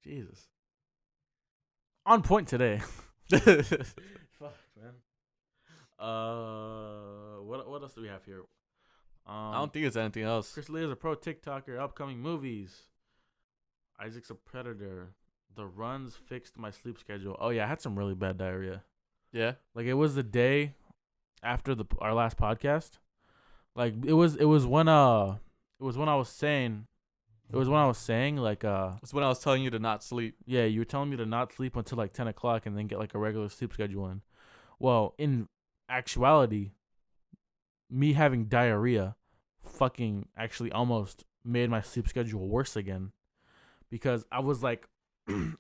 Jesus. On point today. Fuck, man. What else do we have here? I don't think it's anything else. Chris Lee is a pro TikToker. Upcoming movies. Isaac's a predator. The runs fixed my sleep schedule. Oh yeah, I had some really bad diarrhea. Yeah. Like it was the day after our last podcast. Like it was when I was saying like It's when I was telling you to not sleep. yeah, you were telling me to not sleep until like 10 o'clock and then get like a regular sleep schedule in. Well, in actuality, me having diarrhea fucking actually almost made my sleep schedule worse again, because I was like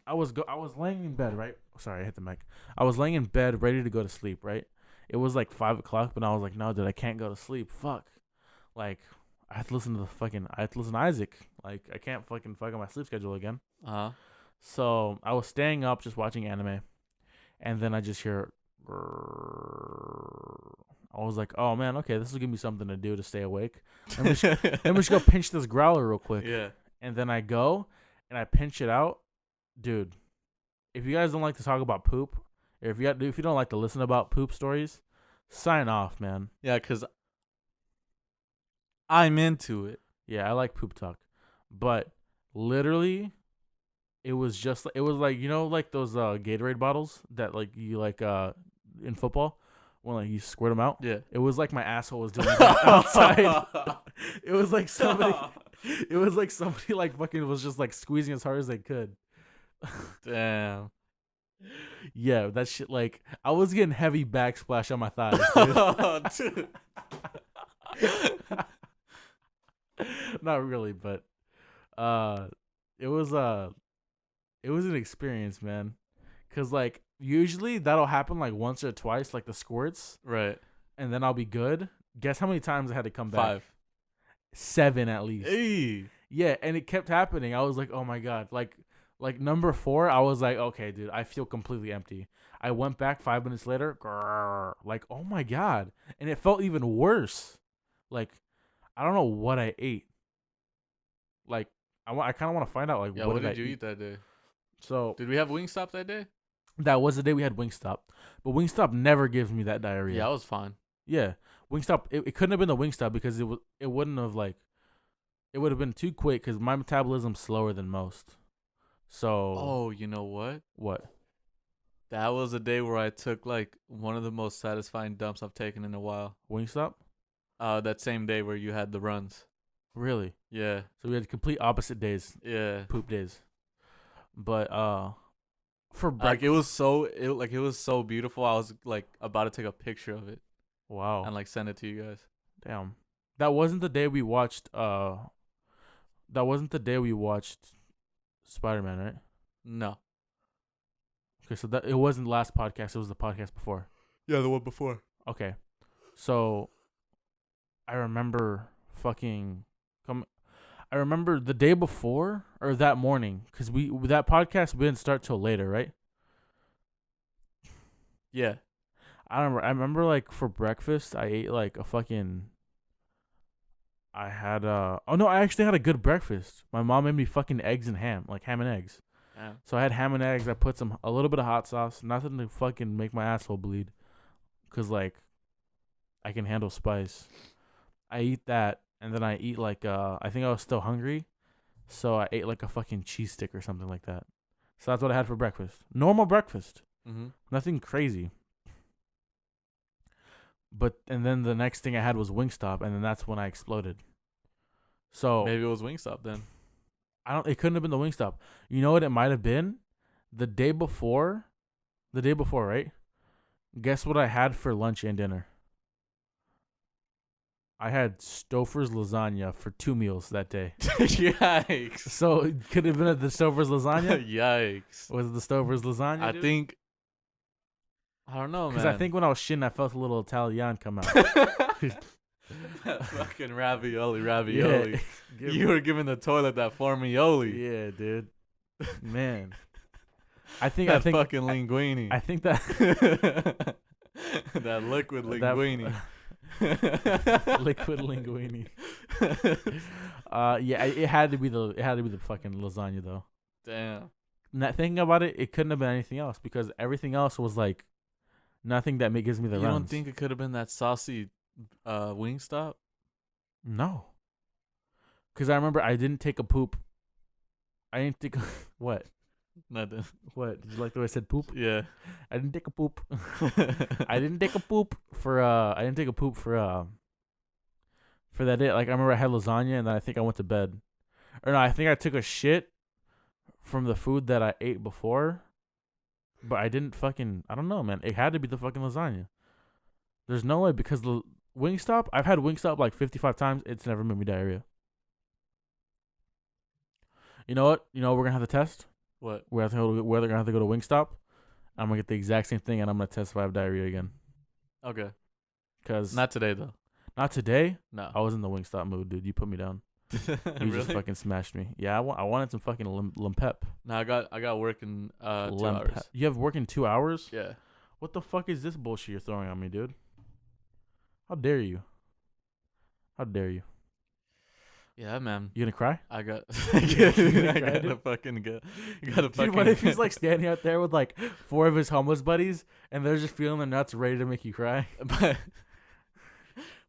I was laying in bed, right? Sorry, I hit the mic. I was laying in bed ready to go to sleep, right? It was like 5 o'clock, but I was like, no, dude, I can't go to sleep. Fuck. Like, I have to listen to Isaac. Like, I can't fucking fuck up my sleep schedule again. So I was staying up just watching anime, and then I just hear. I was like, oh man, okay, this will give me something to do to stay awake. Let me just go pinch this growler real quick. Yeah. And then I go and I pinch it out, dude. If you guys don't like to talk about poop, or if you don't like to listen about poop stories, sign off, man. Yeah, because I'm into it. Yeah, I like poop talk, but literally, it was like, you know, like those Gatorade bottles that like you like in football when like you squirt them out. Yeah. It was like my asshole was doing that outside. It was like somebody. It was like somebody like fucking was just like squeezing as hard as they could. Damn. Yeah, that shit. Like I was getting heavy backsplash on my thighs, dude. Not really, but it was an experience, man. Cause like usually that'll happen like once or twice, like the squirts, Right. and then I'll be good. Guess how many times I had to come back? 5. 7 at least. Hey. Yeah, and it kept happening. I was like, oh my god, like number 4, I was like, okay, dude, I feel completely empty. I went back 5 minutes later, grrr, like, oh my god, and it felt even worse. Like, I don't know what I ate. Like, I kind of want to find out. Like, Yeah, what did you eat that day? So Did we have Wingstop that day? that was the day we had Wingstop, but Wingstop never gives me that diarrhea. Yeah, I was fine. Yeah, Wingstop. It couldn't have been the Wingstop because it wouldn't have like, it would have been too quick because my metabolism's slower than most. So Oh, you know what? what? That was a day where I took like one of the most satisfying dumps I've taken in a while. Wingstop? That same day where you had the runs. Really? Yeah. So we had complete opposite days, Yeah. poop days. But for Like it was so beautiful. I was like about to take a picture of it wow, and like send it to you guys. damn, that wasn't the day we watched. That wasn't the day we watched Spider-Man, right? No. Okay, so that it wasn't the last podcast. It was the podcast before. Yeah, the one before. Okay, so I remember fucking come. I remember the day before or that morning because we that podcast we didn't start till later, right? Yeah. I remember like for breakfast I ate like a fucking. I had oh no, I actually had a good breakfast. My mom made me fucking eggs and ham, like ham and eggs. Yeah. So I had ham and eggs. I put a little bit of hot sauce, nothing to fucking make my asshole bleed, cause like I can handle spice. I eat that, and then I eat like I think I was still hungry, so I ate like a fucking cheese stick or something like that. So that's what I had for breakfast. Normal breakfast, Mm-hmm. nothing crazy. But and then the next thing I had was Wingstop, and then that's when I exploded. So Maybe it was Wingstop then. I don't. It couldn't have been the Wingstop. You know what it might have been? The day before. The day before, right? Guess what I had for lunch and dinner? I had Stouffer's lasagna for 2 meals that day. Yikes. So it could have been at the Stouffer's lasagna. Yikes. Was it the Stouffer's lasagna? I think. I don't know, man. Because I think when I was shitting, I felt a little Italian come out. That fucking ravioli. Yeah. You were giving the toilet that formioli. Yeah, dude. Man. I think fucking linguine. I think that that liquid that- linguine. liquid linguine. Yeah, it had to be the fucking lasagna though. Damn. Not thinking about it, it couldn't have been anything else because everything else was like nothing that gives me the You runs. don't think it could have been that saucy Wingstop? No. Because I remember I didn't take a poop. I didn't take what? Nothing. What? Did you like the way I said poop? Yeah. I didn't take a poop. I didn't take a poop for that day. Like I remember I had lasagna and then I think I went to bed. Or no, I think I took a shit from the food that I ate before. But I didn't fucking I don't know, man. It had to be the fucking lasagna. There's no way because the Wingstop, I've had Wingstop like 55 times. It's never made me diarrhea. You know what? You know what we're gonna have to test? What? We're gonna have to go to Wingstop. I'm gonna get the exact same thing, and I'm gonna test if I have diarrhea again. Okay. Cause Not today though. not today. No. I was in the Wingstop mood, dude. You put me down. You Really? just fucking smashed me. Yeah, I wanted some fucking limpep. No, I got work in 2 hours. You have work in 2 hours? Yeah. What the fuck is this bullshit you're throwing on me, dude? How dare you? How dare you? Yeah, man. You gonna cry? I got You gonna I cry, gotta dude? fucking go. You gotta fucking Dude, what if he's like standing out there with like 4 of his homeless buddies and they're just feeling their nuts ready to make you cry?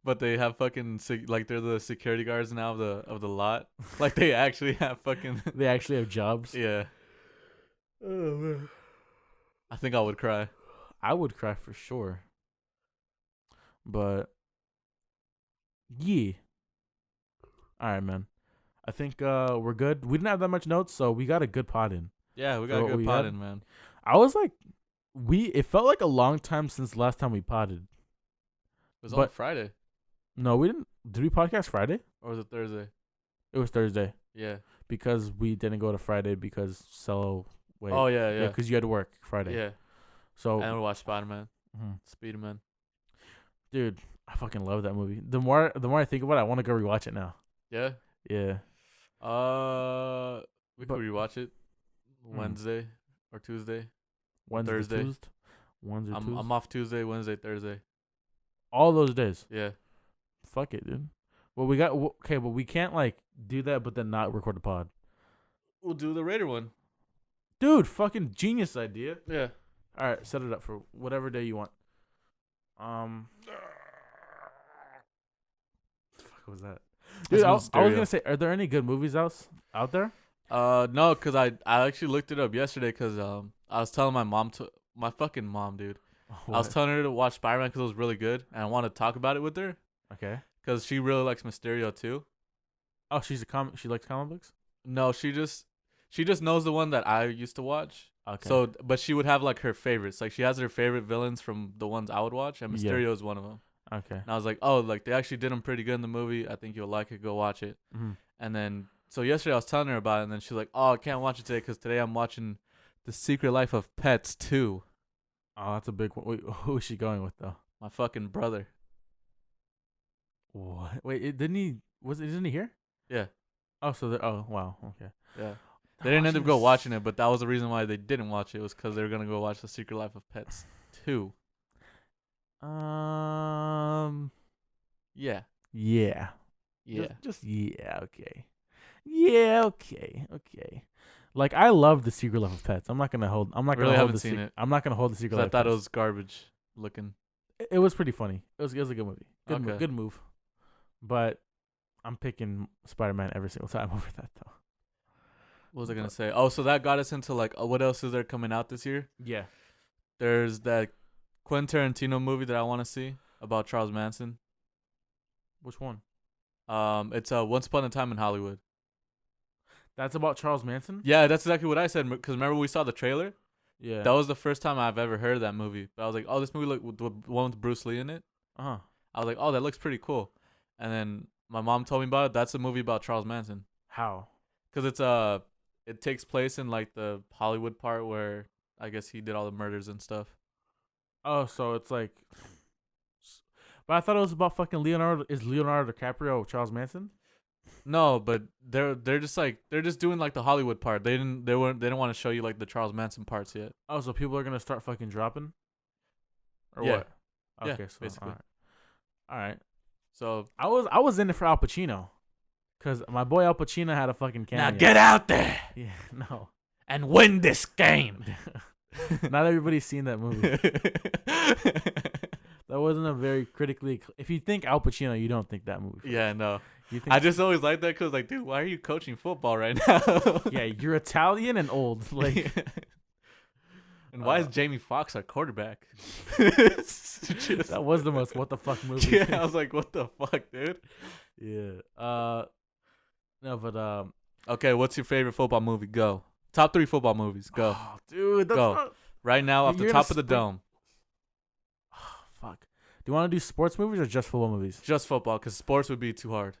but they have fucking like they're the security guards now of the lot. Like they actually have fucking They actually have jobs. yeah. Oh man. I think I would cry. I would cry for sure. But yeah. All right, man. I think we're good. We didn't have that much notes, so we got a good pod in. Yeah, we For got a what good we pod had? in, man. I was like, it felt like a long time since last time we podded. It was on But- Friday No, we didn't. Did we podcast Friday? or was it Thursday? It was Thursday Yeah. because we didn't go to Friday because Cello. Wait. Oh yeah. Because you had to work Friday. Yeah. So, And we watched Spider-Man, mhm. Spider-Man. Dude, I fucking love that movie. The more I think about it, I want to go rewatch it now. Yeah. Yeah. We But- could rewatch it Wednesday or Tuesday. Wednesday, Thursday. Tuesday. Wednesday, Tuesday. I'm off Tuesday, Wednesday, Thursday. All those days. Yeah. Fuck it, dude. Well, we got okay, but we can't like do that, but then not record a pod. We'll do the Raider one. Dude, fucking genius idea. Yeah. All right, set it up for whatever day you want. Fuck was that? Dude, That's I was stereo. gonna say, are there any good movies out there? No, cause I actually looked it up yesterday, cause I was telling my fucking mom, dude. I was telling her to watch Spider-Man because it was really good, and I want to talk about it with her, okay. cause she really likes Mysterio too. Oh, she likes comic books. No, she just knows the one that I used to watch. Okay. So, but she would have like her favorites. Like she has her favorite villains from the ones I would watch, and Yeah. Mysterio is one of them. okay. And I was like, oh, like they actually did him pretty good in the movie. I think you'll like it. Go watch it. Mm-hmm. And then, so yesterday I was telling her about it, and then she's like, oh, I can't watch it today because today I'm watching The Secret Life of Pets 2. Oh, that's a big one. Wait, who is she going with though? My fucking brother. What? Wait, didn't he? Isn't he here? Yeah, Oh, oh, wow. Okay. yeah. They're They didn't end watching up go this. watching it, but that was the reason why they didn't watch it. Was because they were gonna go watch The Secret Life of Pets 2. Um. Yeah, Yeah. yeah. Just yeah. Okay. Yeah. Okay. Okay. Like I love the Secret Life of Pets. I'm not gonna hold. I'm not gonna Really hold haven't the. seen it I'm not gonna hold the Secret because I Life of thought it Pets. was garbage looking. It was pretty funny. It was a good movie. Good move. Okay. Good move. But I'm picking Spider-Man every single time over that though. What was I gonna But say? Oh, so that got us into like, what else is there coming out this year? yeah. There's that Quentin Tarantino movie that I want to see about Charles Manson. Which one? It's Once Upon a Time in Hollywood. That's about Charles Manson. Yeah, that's exactly what I said. Because remember we saw the trailer. Yeah. That was the first time I've ever heard of that movie. But I was like, oh, this movie look with the one with Bruce Lee in it. Uh huh. I was like, oh, that looks pretty cool. And then my mom told me about it. That's a movie about Charles Manson. How? Because it takes place in like the Hollywood part where I guess he did all the murders and stuff. Oh, so it's like. But I thought it was about fucking Leonardo. Is Leonardo DiCaprio Charles Manson? No, but they're just doing like the Hollywood part. They didn't want to show you like the Charles Manson parts yet. Oh, so people are gonna start fucking dropping, or Yeah. what? Yeah, Okay, so basically. all right. So I was in it for Al Pacino, cause my boy Al Pacino had a fucking cameo. now get out there Yeah, no. and win this game. Not everybody's seen that movie. That wasn't a very critically. If you think Al Pacino, you don't think that movie. First. Yeah, no. You think I just always like that because like, dude, why are you coaching football right now? yeah, you're Italian and old. Like, and why is Jamie Foxx our quarterback? that was the most what the fuck movie. Yeah, I was like, what the fuck, dude? Yeah. No, but Okay, what's your favorite football movie? Go. Top 3 football movies. Go. oh, dude, that's Go. not. Right now, off the You're gonna top of the spring- dome. Fuck. Do you want to do sports movies or just football movies? Just football, because sports would be too hard.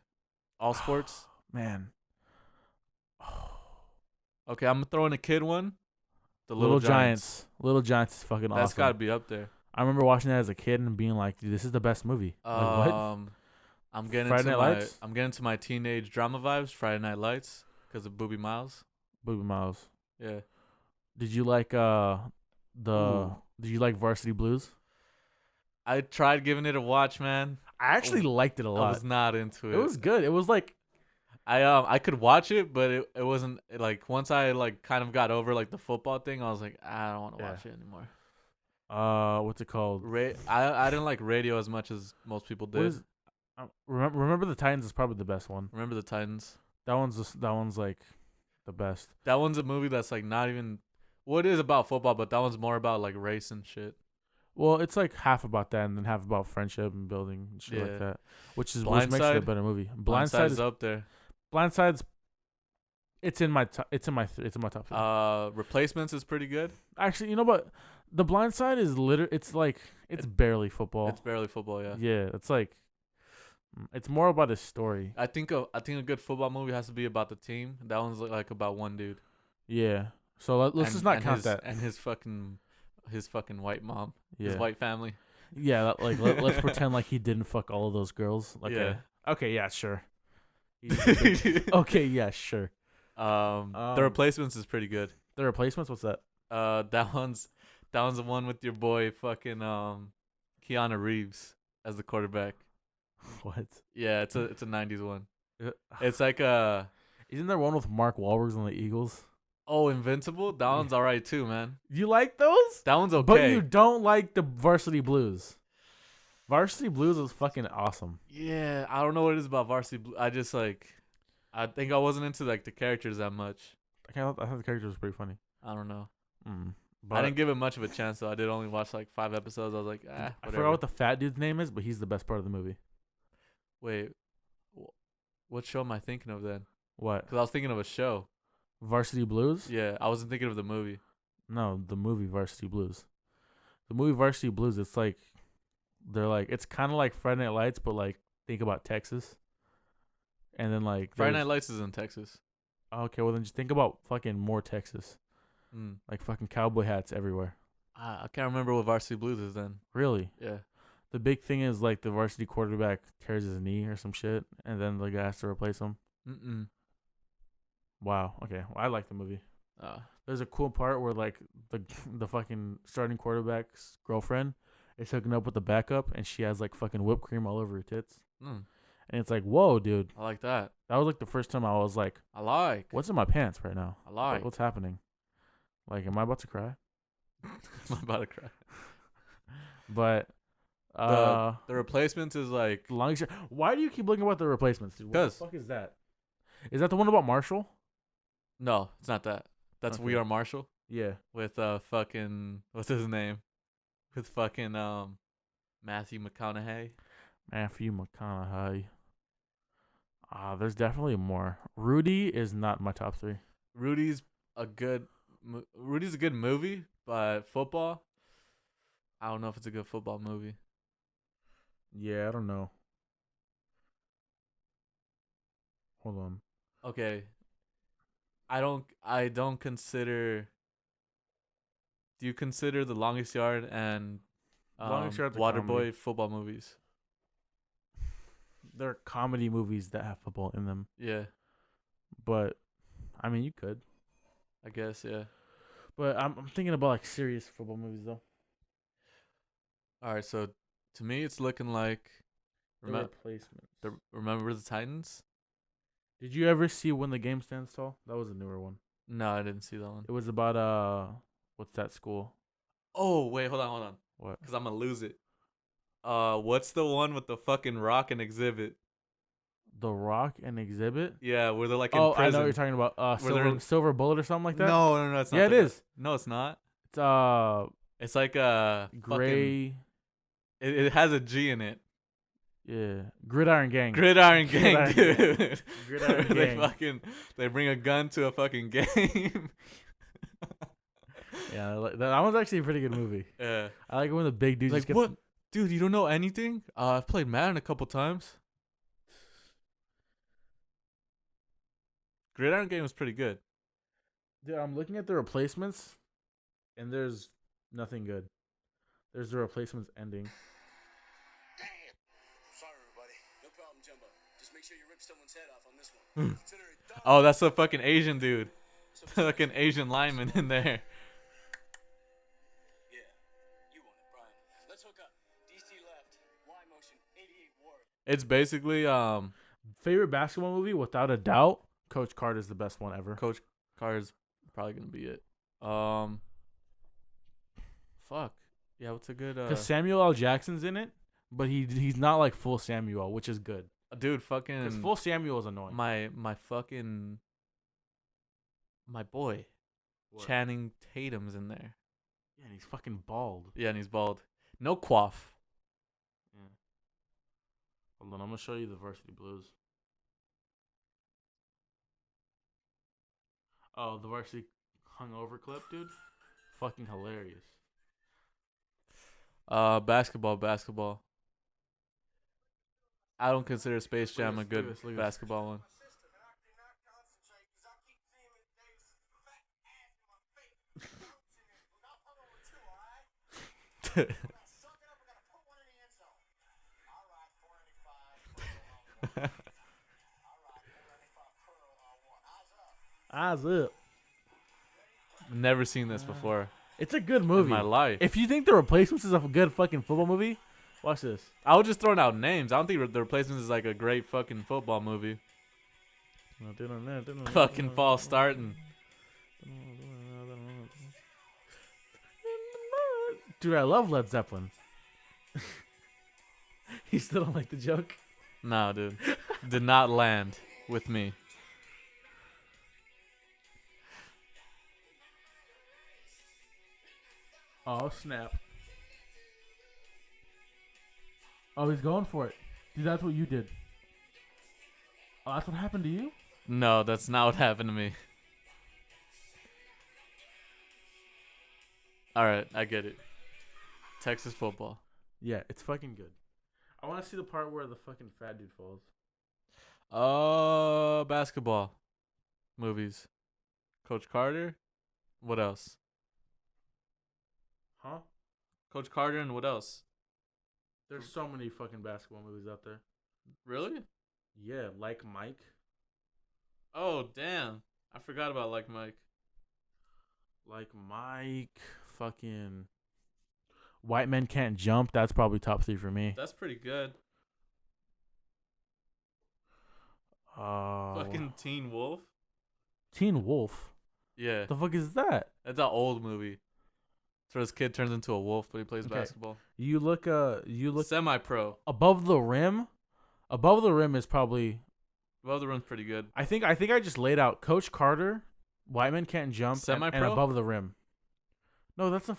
All sports? Man. Okay, I'm throwing a kid one. The Little Giants. Little Giants is fucking That's awesome. got to be up there. I remember watching that as a kid and being like, dude, this is the best movie. Like, what? I'm getting Friday into Night my Lights? I'm getting to my teenage drama vibes. Friday Night Lights, because of Booby Miles. Booby Miles. Yeah. Did you like Ooh. Did you like Varsity Blues? I tried giving it a watch, man. I actually liked it a I lot. was not into it. It was good. It was like I could watch it, but it wasn't like once I like kind of got over like the football thing, I was like, I don't want to Yeah. watch it anymore. what's it called? I didn't like radio as much as most people What did. is Remember the Titans is probably the best one. Remember the Titans? That one's like the best. That one's a movie that's like not even what is about football, but that one's more about like race and shit. Well, it's like half about that and then half about friendship and building and shit Yeah. like that. Which makes it a Blindside? better movie. Blindside Blindside is up there. Blindside's it's in my top 3. Replacements is pretty good. Actually, you know what? The Blind Side is it's like it's barely football. It's barely football, yeah. Yeah, it's like it's more about a story. I think a good football movie has to be about the team. That one's like about one dude. Yeah. So let's just not count that. And his fucking white mom. Yeah. His white family. Yeah, let's pretend like he didn't fuck all of those girls. Like Yeah. Okay, yeah, sure. Okay, yeah, sure. The Replacements is pretty good. The Replacements, what's that? That one's the one with your boy fucking Keanu Reeves as the quarterback. What? Yeah, it's a 90s one. Uh, It's like Isn't there one with Mark Wahlberg on the Eagles? Invincible. That one's alright too, man. You like those? That one's okay. But you don't like the Varsity Blues. Varsity Blues is fucking awesome. Yeah, I don't know what it is about Varsity Blue. I just like, I think I wasn't into like the characters that much. I thought the character was pretty funny. I don't know. But I didn't give it much of a chance though. I did only watch like 5 episodes. I was like, I whatever. forgot what the fat dude's name is, but he's the best part of the movie. Wait, what show am I thinking of then? What? Because I was thinking of a show. Varsity Blues? Yeah, I wasn't thinking of the movie. No, the movie Varsity Blues. The movie Varsity Blues, it's like it's kind of like Friday Night Lights, but like think about Texas. And then like Friday Night Lights is in Texas. Okay, well then just think about fucking more Texas. Like fucking cowboy hats everywhere. I can't remember what Varsity Blues is then. Really? Yeah. The big thing is like the varsity quarterback tears his knee or some shit, and then the guy has to replace him. Mm-mm. Wow. Okay. Well, I like the movie. Uh, There's a cool part where like the fucking starting quarterback's girlfriend is hooking up with the backup, and she has like fucking whipped cream all over her tits, mm, and it's like, whoa, dude. I like that. That was like the first time I was like, I like. what's in my pants right now? I like. What's happening? Like, am I about to cry? I'm about to cry. But The replacements is like longest. Why do you keep looking about the replacements, dude? What the 'cause- fuck is that? Is that the one about Marshall? no, it's not that. That's We Okay. Are Marshall Yeah. with fucking what's his name? With fucking Matthew McConaughey. Matthew McConaughey. There's definitely more. Rudy is not my top 3. Rudy's a good movie, but football, I don't know if it's a good football movie. Yeah, I don't know. Hold on. Okay. I don't consider Do you consider The Longest Yard and Longest Yard's a Waterboy comedy. football movies? There are comedy movies that have football in them, Yeah, but I mean, you could. I guess, yeah. But I'm thinking about like serious football movies though. All right, so to me it's looking like The Remember replacements. Remember the Titans? Did you ever see When the Game Stands Tall? That was a newer one. No, I didn't see that one. It was about what's that school? Oh, wait, hold on. What? Cuz I'm going to lose it. What's the one with the fucking Rock and Exhibit? The Rock and Exhibit? Yeah, where they're like in Oh, prison. I know what you're talking about. Where they're Silver Bullet or something like that. No, it's not. Yeah, it is. No, it's not. It's It's like a gray. It has a G in it. Yeah, Gridiron Gang. Gridiron Gang, Gridiron Gang. dude. Gridiron Gang. They bring a gun to a fucking game. Yeah, that one's actually a pretty good movie. Yeah. I like it when the big dudes Like, just get what? Dude, you don't know anything? I've played Madden a couple times. Gridiron Game was pretty good. Dude, I'm looking at the replacements, and there's nothing good. There's the replacements ending. Damn. Sorry, everybody. No problem, Jumbo. Just make sure you rip someone's head off on this one. Consider it done. Oh, that's a fucking Asian dude. Fucking Asian lineman in there. Yeah, you want it, Brian. Let's hook up. DC left. Y motion. 88 Ward. It's basically Favorite basketball movie, without a doubt, Coach Carter's the best one ever. Coach Carter's probably gonna be it. Fuck. Yeah, what's a good Because Samuel L. Jackson's in it, but he's not like full Samuel, which is good. dude, Because fucking full Samuel is annoying. my boy What? Channing Tatum's in there. Yeah, and he's fucking bald. Yeah, and he's bald. No quaff. Yeah. Hold on, I'm gonna show you the Varsity Blues. Oh, the Varsity Hungover clip, dude. Fucking hilarious. Basketball. I don't consider Space Jam a Look at good this, look at this. basketball one. Eyes up. Never seen this before It's a good in movie. my life. If you think The Replacements is a good fucking football movie, watch this. I was just throwing out names. I don't think The Replacements is like a great fucking football movie. Fucking false starting. Dude, I love Led Zeppelin. You still don't like the joke? No, dude. Did not land with me. Oh, snap. Oh, he's going for it. Dude, that's what you did. Oh, that's what happened to you? No, that's not what happened to me. All right, I get it. Texas football. Yeah, it's fucking good. I want to see the part where the fucking fat dude falls. Basketball movies. Coach Carter. What else? Huh? Coach Carter and what else? There's so many fucking basketball movies out there. Really? Yeah, like Mike. Oh damn! I forgot about Like Mike. Like Mike. Fucking White Men Can't Jump. That's probably top 3 for me. That's pretty good. Uh, Fucking Teen Wolf. Teen Wolf. Yeah, The fuck is that? that's an old movie. So this kid turns into a wolf, but he plays Okay. basketball. You look. Semi-pro. Above the Rim. Above the Rim is probably. Well, the run's pretty good. I think I just laid out Coach Carter, White Men Can't Jump, and Semi-Pro? Above the Rim. No, that's a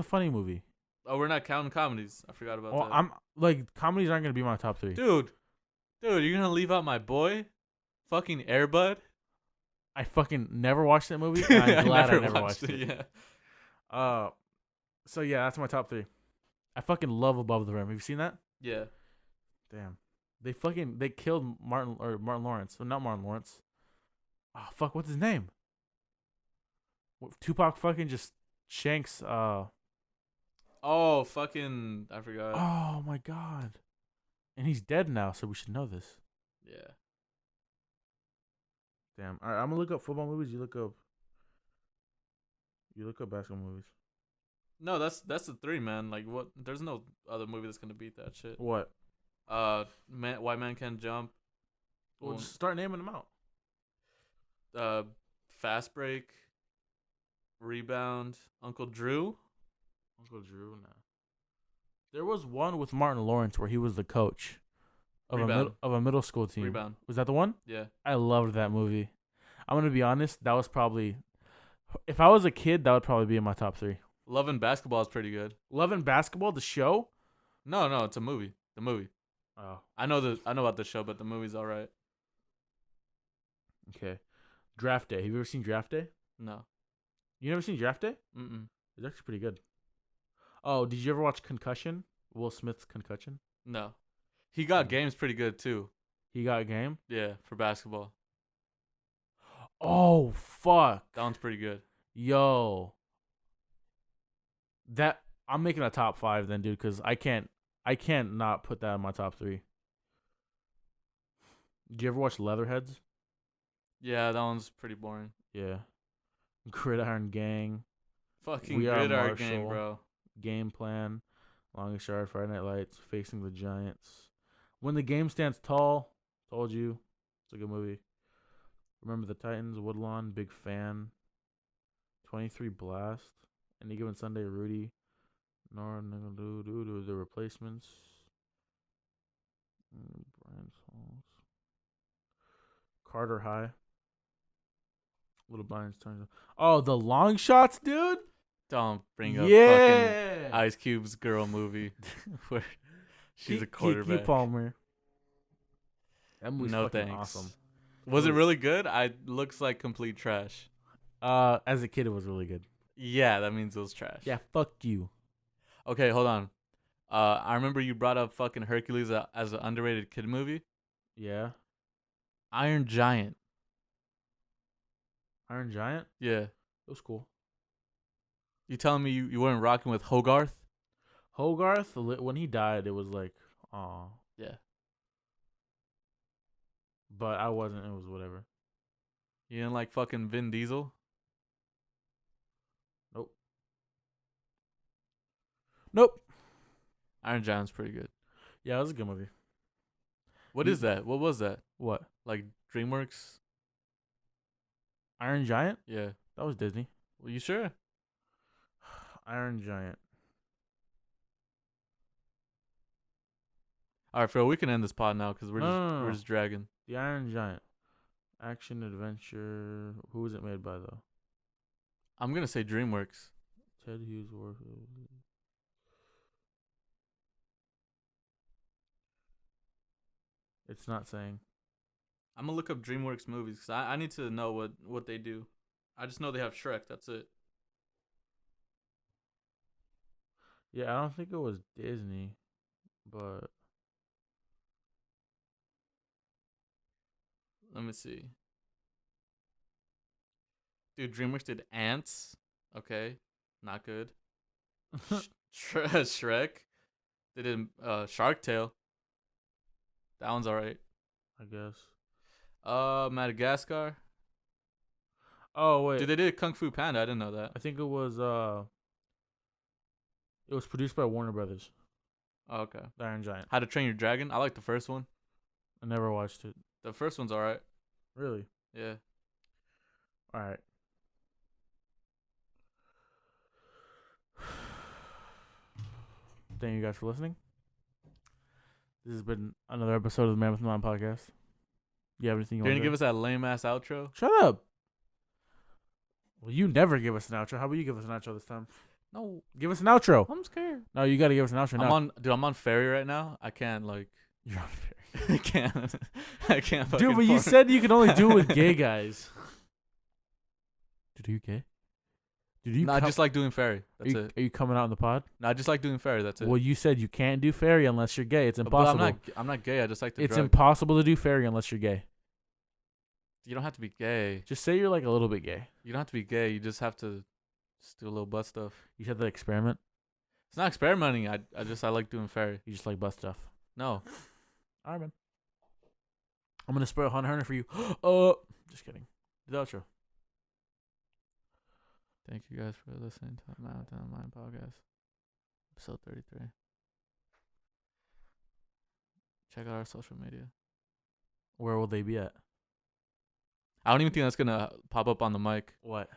funny movie. Oh, we're not counting comedies. I forgot about Well, that. I'm like comedies aren't gonna be my top 3. Dude, you're gonna leave out my boy, fucking Airbud. I fucking never watched that movie. And I'm glad I never watched it. Yeah. So yeah, that's my top 3. I fucking love Above the Rim. Have you seen that? Yeah. Damn. They killed Martin Lawrence. Well, not Martin Lawrence. Oh fuck, what's his name? Tupac fucking just shanks. Oh, fucking, I forgot. Oh my god. And he's dead now, so we should know this. Yeah. Damn. All right, I'm gonna look up football movies. You look up basketball movies. No, that's the 3, man. Like, what? There's no other movie that's gonna beat that shit. What? White Man Can't Jump. Well, just start naming them out. Fast Break. Rebound. Uncle Drew. Uncle Drew, nah. There was one with Martin Lawrence where he was the coach of Rebound. a middle school team. Rebound. Was that the one? Yeah. I loved that movie. I'm gonna be honest. That was probably, if I was a kid, that would probably be in my top 3. Love and Basketball is pretty good. Love and Basketball, the show. No, it's a movie. The movie. Oh, I know about the show, but the movie's all right. okay. Draft Day. Have you ever seen Draft Day? No. You never seen Draft Day? Mm-mm. It's actually pretty good. Oh, did you ever watch Concussion? Will Smith's Concussion? No. He got games pretty good too. He got a game. Yeah, for basketball. Oh fuck. That one's pretty good. Yo. That I'm making a top 5 then, dude, because I can't not put that in my top 3. Did you ever watch Leatherheads? Yeah, that one's pretty boring. Yeah. Gridiron Gang, Fucking We Are Gridiron Gang, Marshall. bro. Game Plan, Longest Yard, Friday Night Lights, Facing the Giants. When the Game Stands Tall, told you. It's a good movie. Remember the Titans, Woodlawn, big fan. 23 Blast, Any Given Sunday, Rudy. Nora, The Replacements. Brian Sauls. Carter High. Little Brian's Time. Oh, the Long Shots, dude. Don't bring up Yeah. fucking Ice Cube's girl movie where she's a quarterback. Keke Palmer. That movie's No fucking thanks. awesome. Was it really good? Looks like complete trash. As a kid, it was really good. Yeah, that means it was trash. Yeah, fuck you. Okay, hold on. I remember you brought up fucking Hercules as an underrated kid movie. Yeah. Iron Giant. Iron Giant. Yeah. It was cool. You telling me you weren't rocking with Hogarth? Hogarth, when he died, it was like, aw. Yeah. But I wasn't. It was whatever. You didn't like fucking Vin Diesel? Nope. Iron Giant's pretty good. Yeah, it was a good movie. What is that? What was that? What? Like DreamWorks? Iron Giant? Yeah. That was Disney. Well, you sure? Iron Giant. All right, Phil, we can end this pod now because we're No. we're just dragging. The Iron Giant. Action adventure. Who was it made by though? I'm gonna say DreamWorks. Ted Hughes Warfield. It's not saying. I'm gonna look up DreamWorks movies because I need to know what they do. I just know they have Shrek. That's it. Yeah, I don't think it was Disney, but Let me see. Dude, DreamWorks did Ants. Okay, not good. Shrek. They did Shark Tale. That one's alright. I guess. Madagascar. Oh wait, Dude, they did Kung Fu Panda. I didn't know that. I think it was produced by Warner Brothers. Oh, okay. The Iron Giant. How to Train Your Dragon. I like the first one. I never watched it. The first one's alright. Really? Yeah. All right. Thank you guys for listening. This has been another episode of the Mammoth and The Mind podcast. You have anything you You're want gonna to give us that lame ass outro? Shut up. Well, you never give us an outro. How about you give us an outro this time? No, Give us an outro. I'm scared. No, you got to give us an outro now. I'm on ferry right now. I can't like. You're on I can't. I can't. Dude, fucking but you form- said you can only do it with gay guys. Dude, are you gay? Dude, No, I just like doing ferry. That's it. Are you coming out in the pod? No, I just like doing ferry. That's it. Well, you said you can't do fairy unless you're gay. It's But impossible. I'm not gay. I just like the It's drug. impossible to do fairy unless you're gay. You don't have to be gay. Just say you're like a little bit gay. You don't have to be gay. You just have to just do a little butt stuff. You said the experiment. It's not experimenting. I like doing ferry. You just like butt stuff. No. All right, man. I'm gonna spoil Hunter for you. Just kidding. Do the outro. Thank you guys for listening to the Mammoth and The Mind podcast, episode 33. Check out our social media. Where will they be at? I don't even think that's gonna pop up on the mic. What?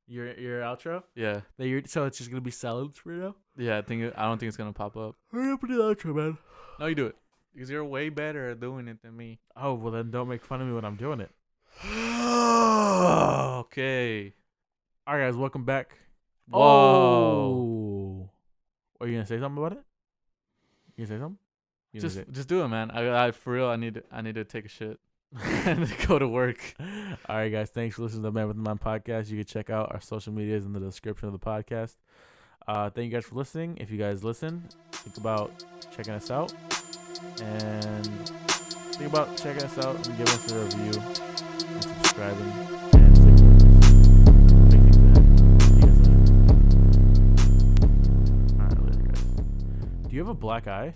Your outro? Yeah, So it's just gonna be silence for now. yeah. I don't think it's gonna pop up. Hurry up and do the outro, man. No, you do it because you're way better at doing it than me. Oh well, then don't make fun of me when I'm doing it. Okay. All right, guys, welcome back. Whoa. Oh. Are you gonna say something about it? You gonna say something? You gonna Just do it, man. I for real. I need to take a shit and go to work. All right, guys. Thanks for listening to the Man with the Mind podcast. You can check out our social medias in the description of the podcast. Thank you guys for listening. If you guys listen, think about checking us out. And think about checking us out and giving us a review and subscribing and sticking with us. Make things ahead. See you guys later. All right, later, guys. Do you have a black eye?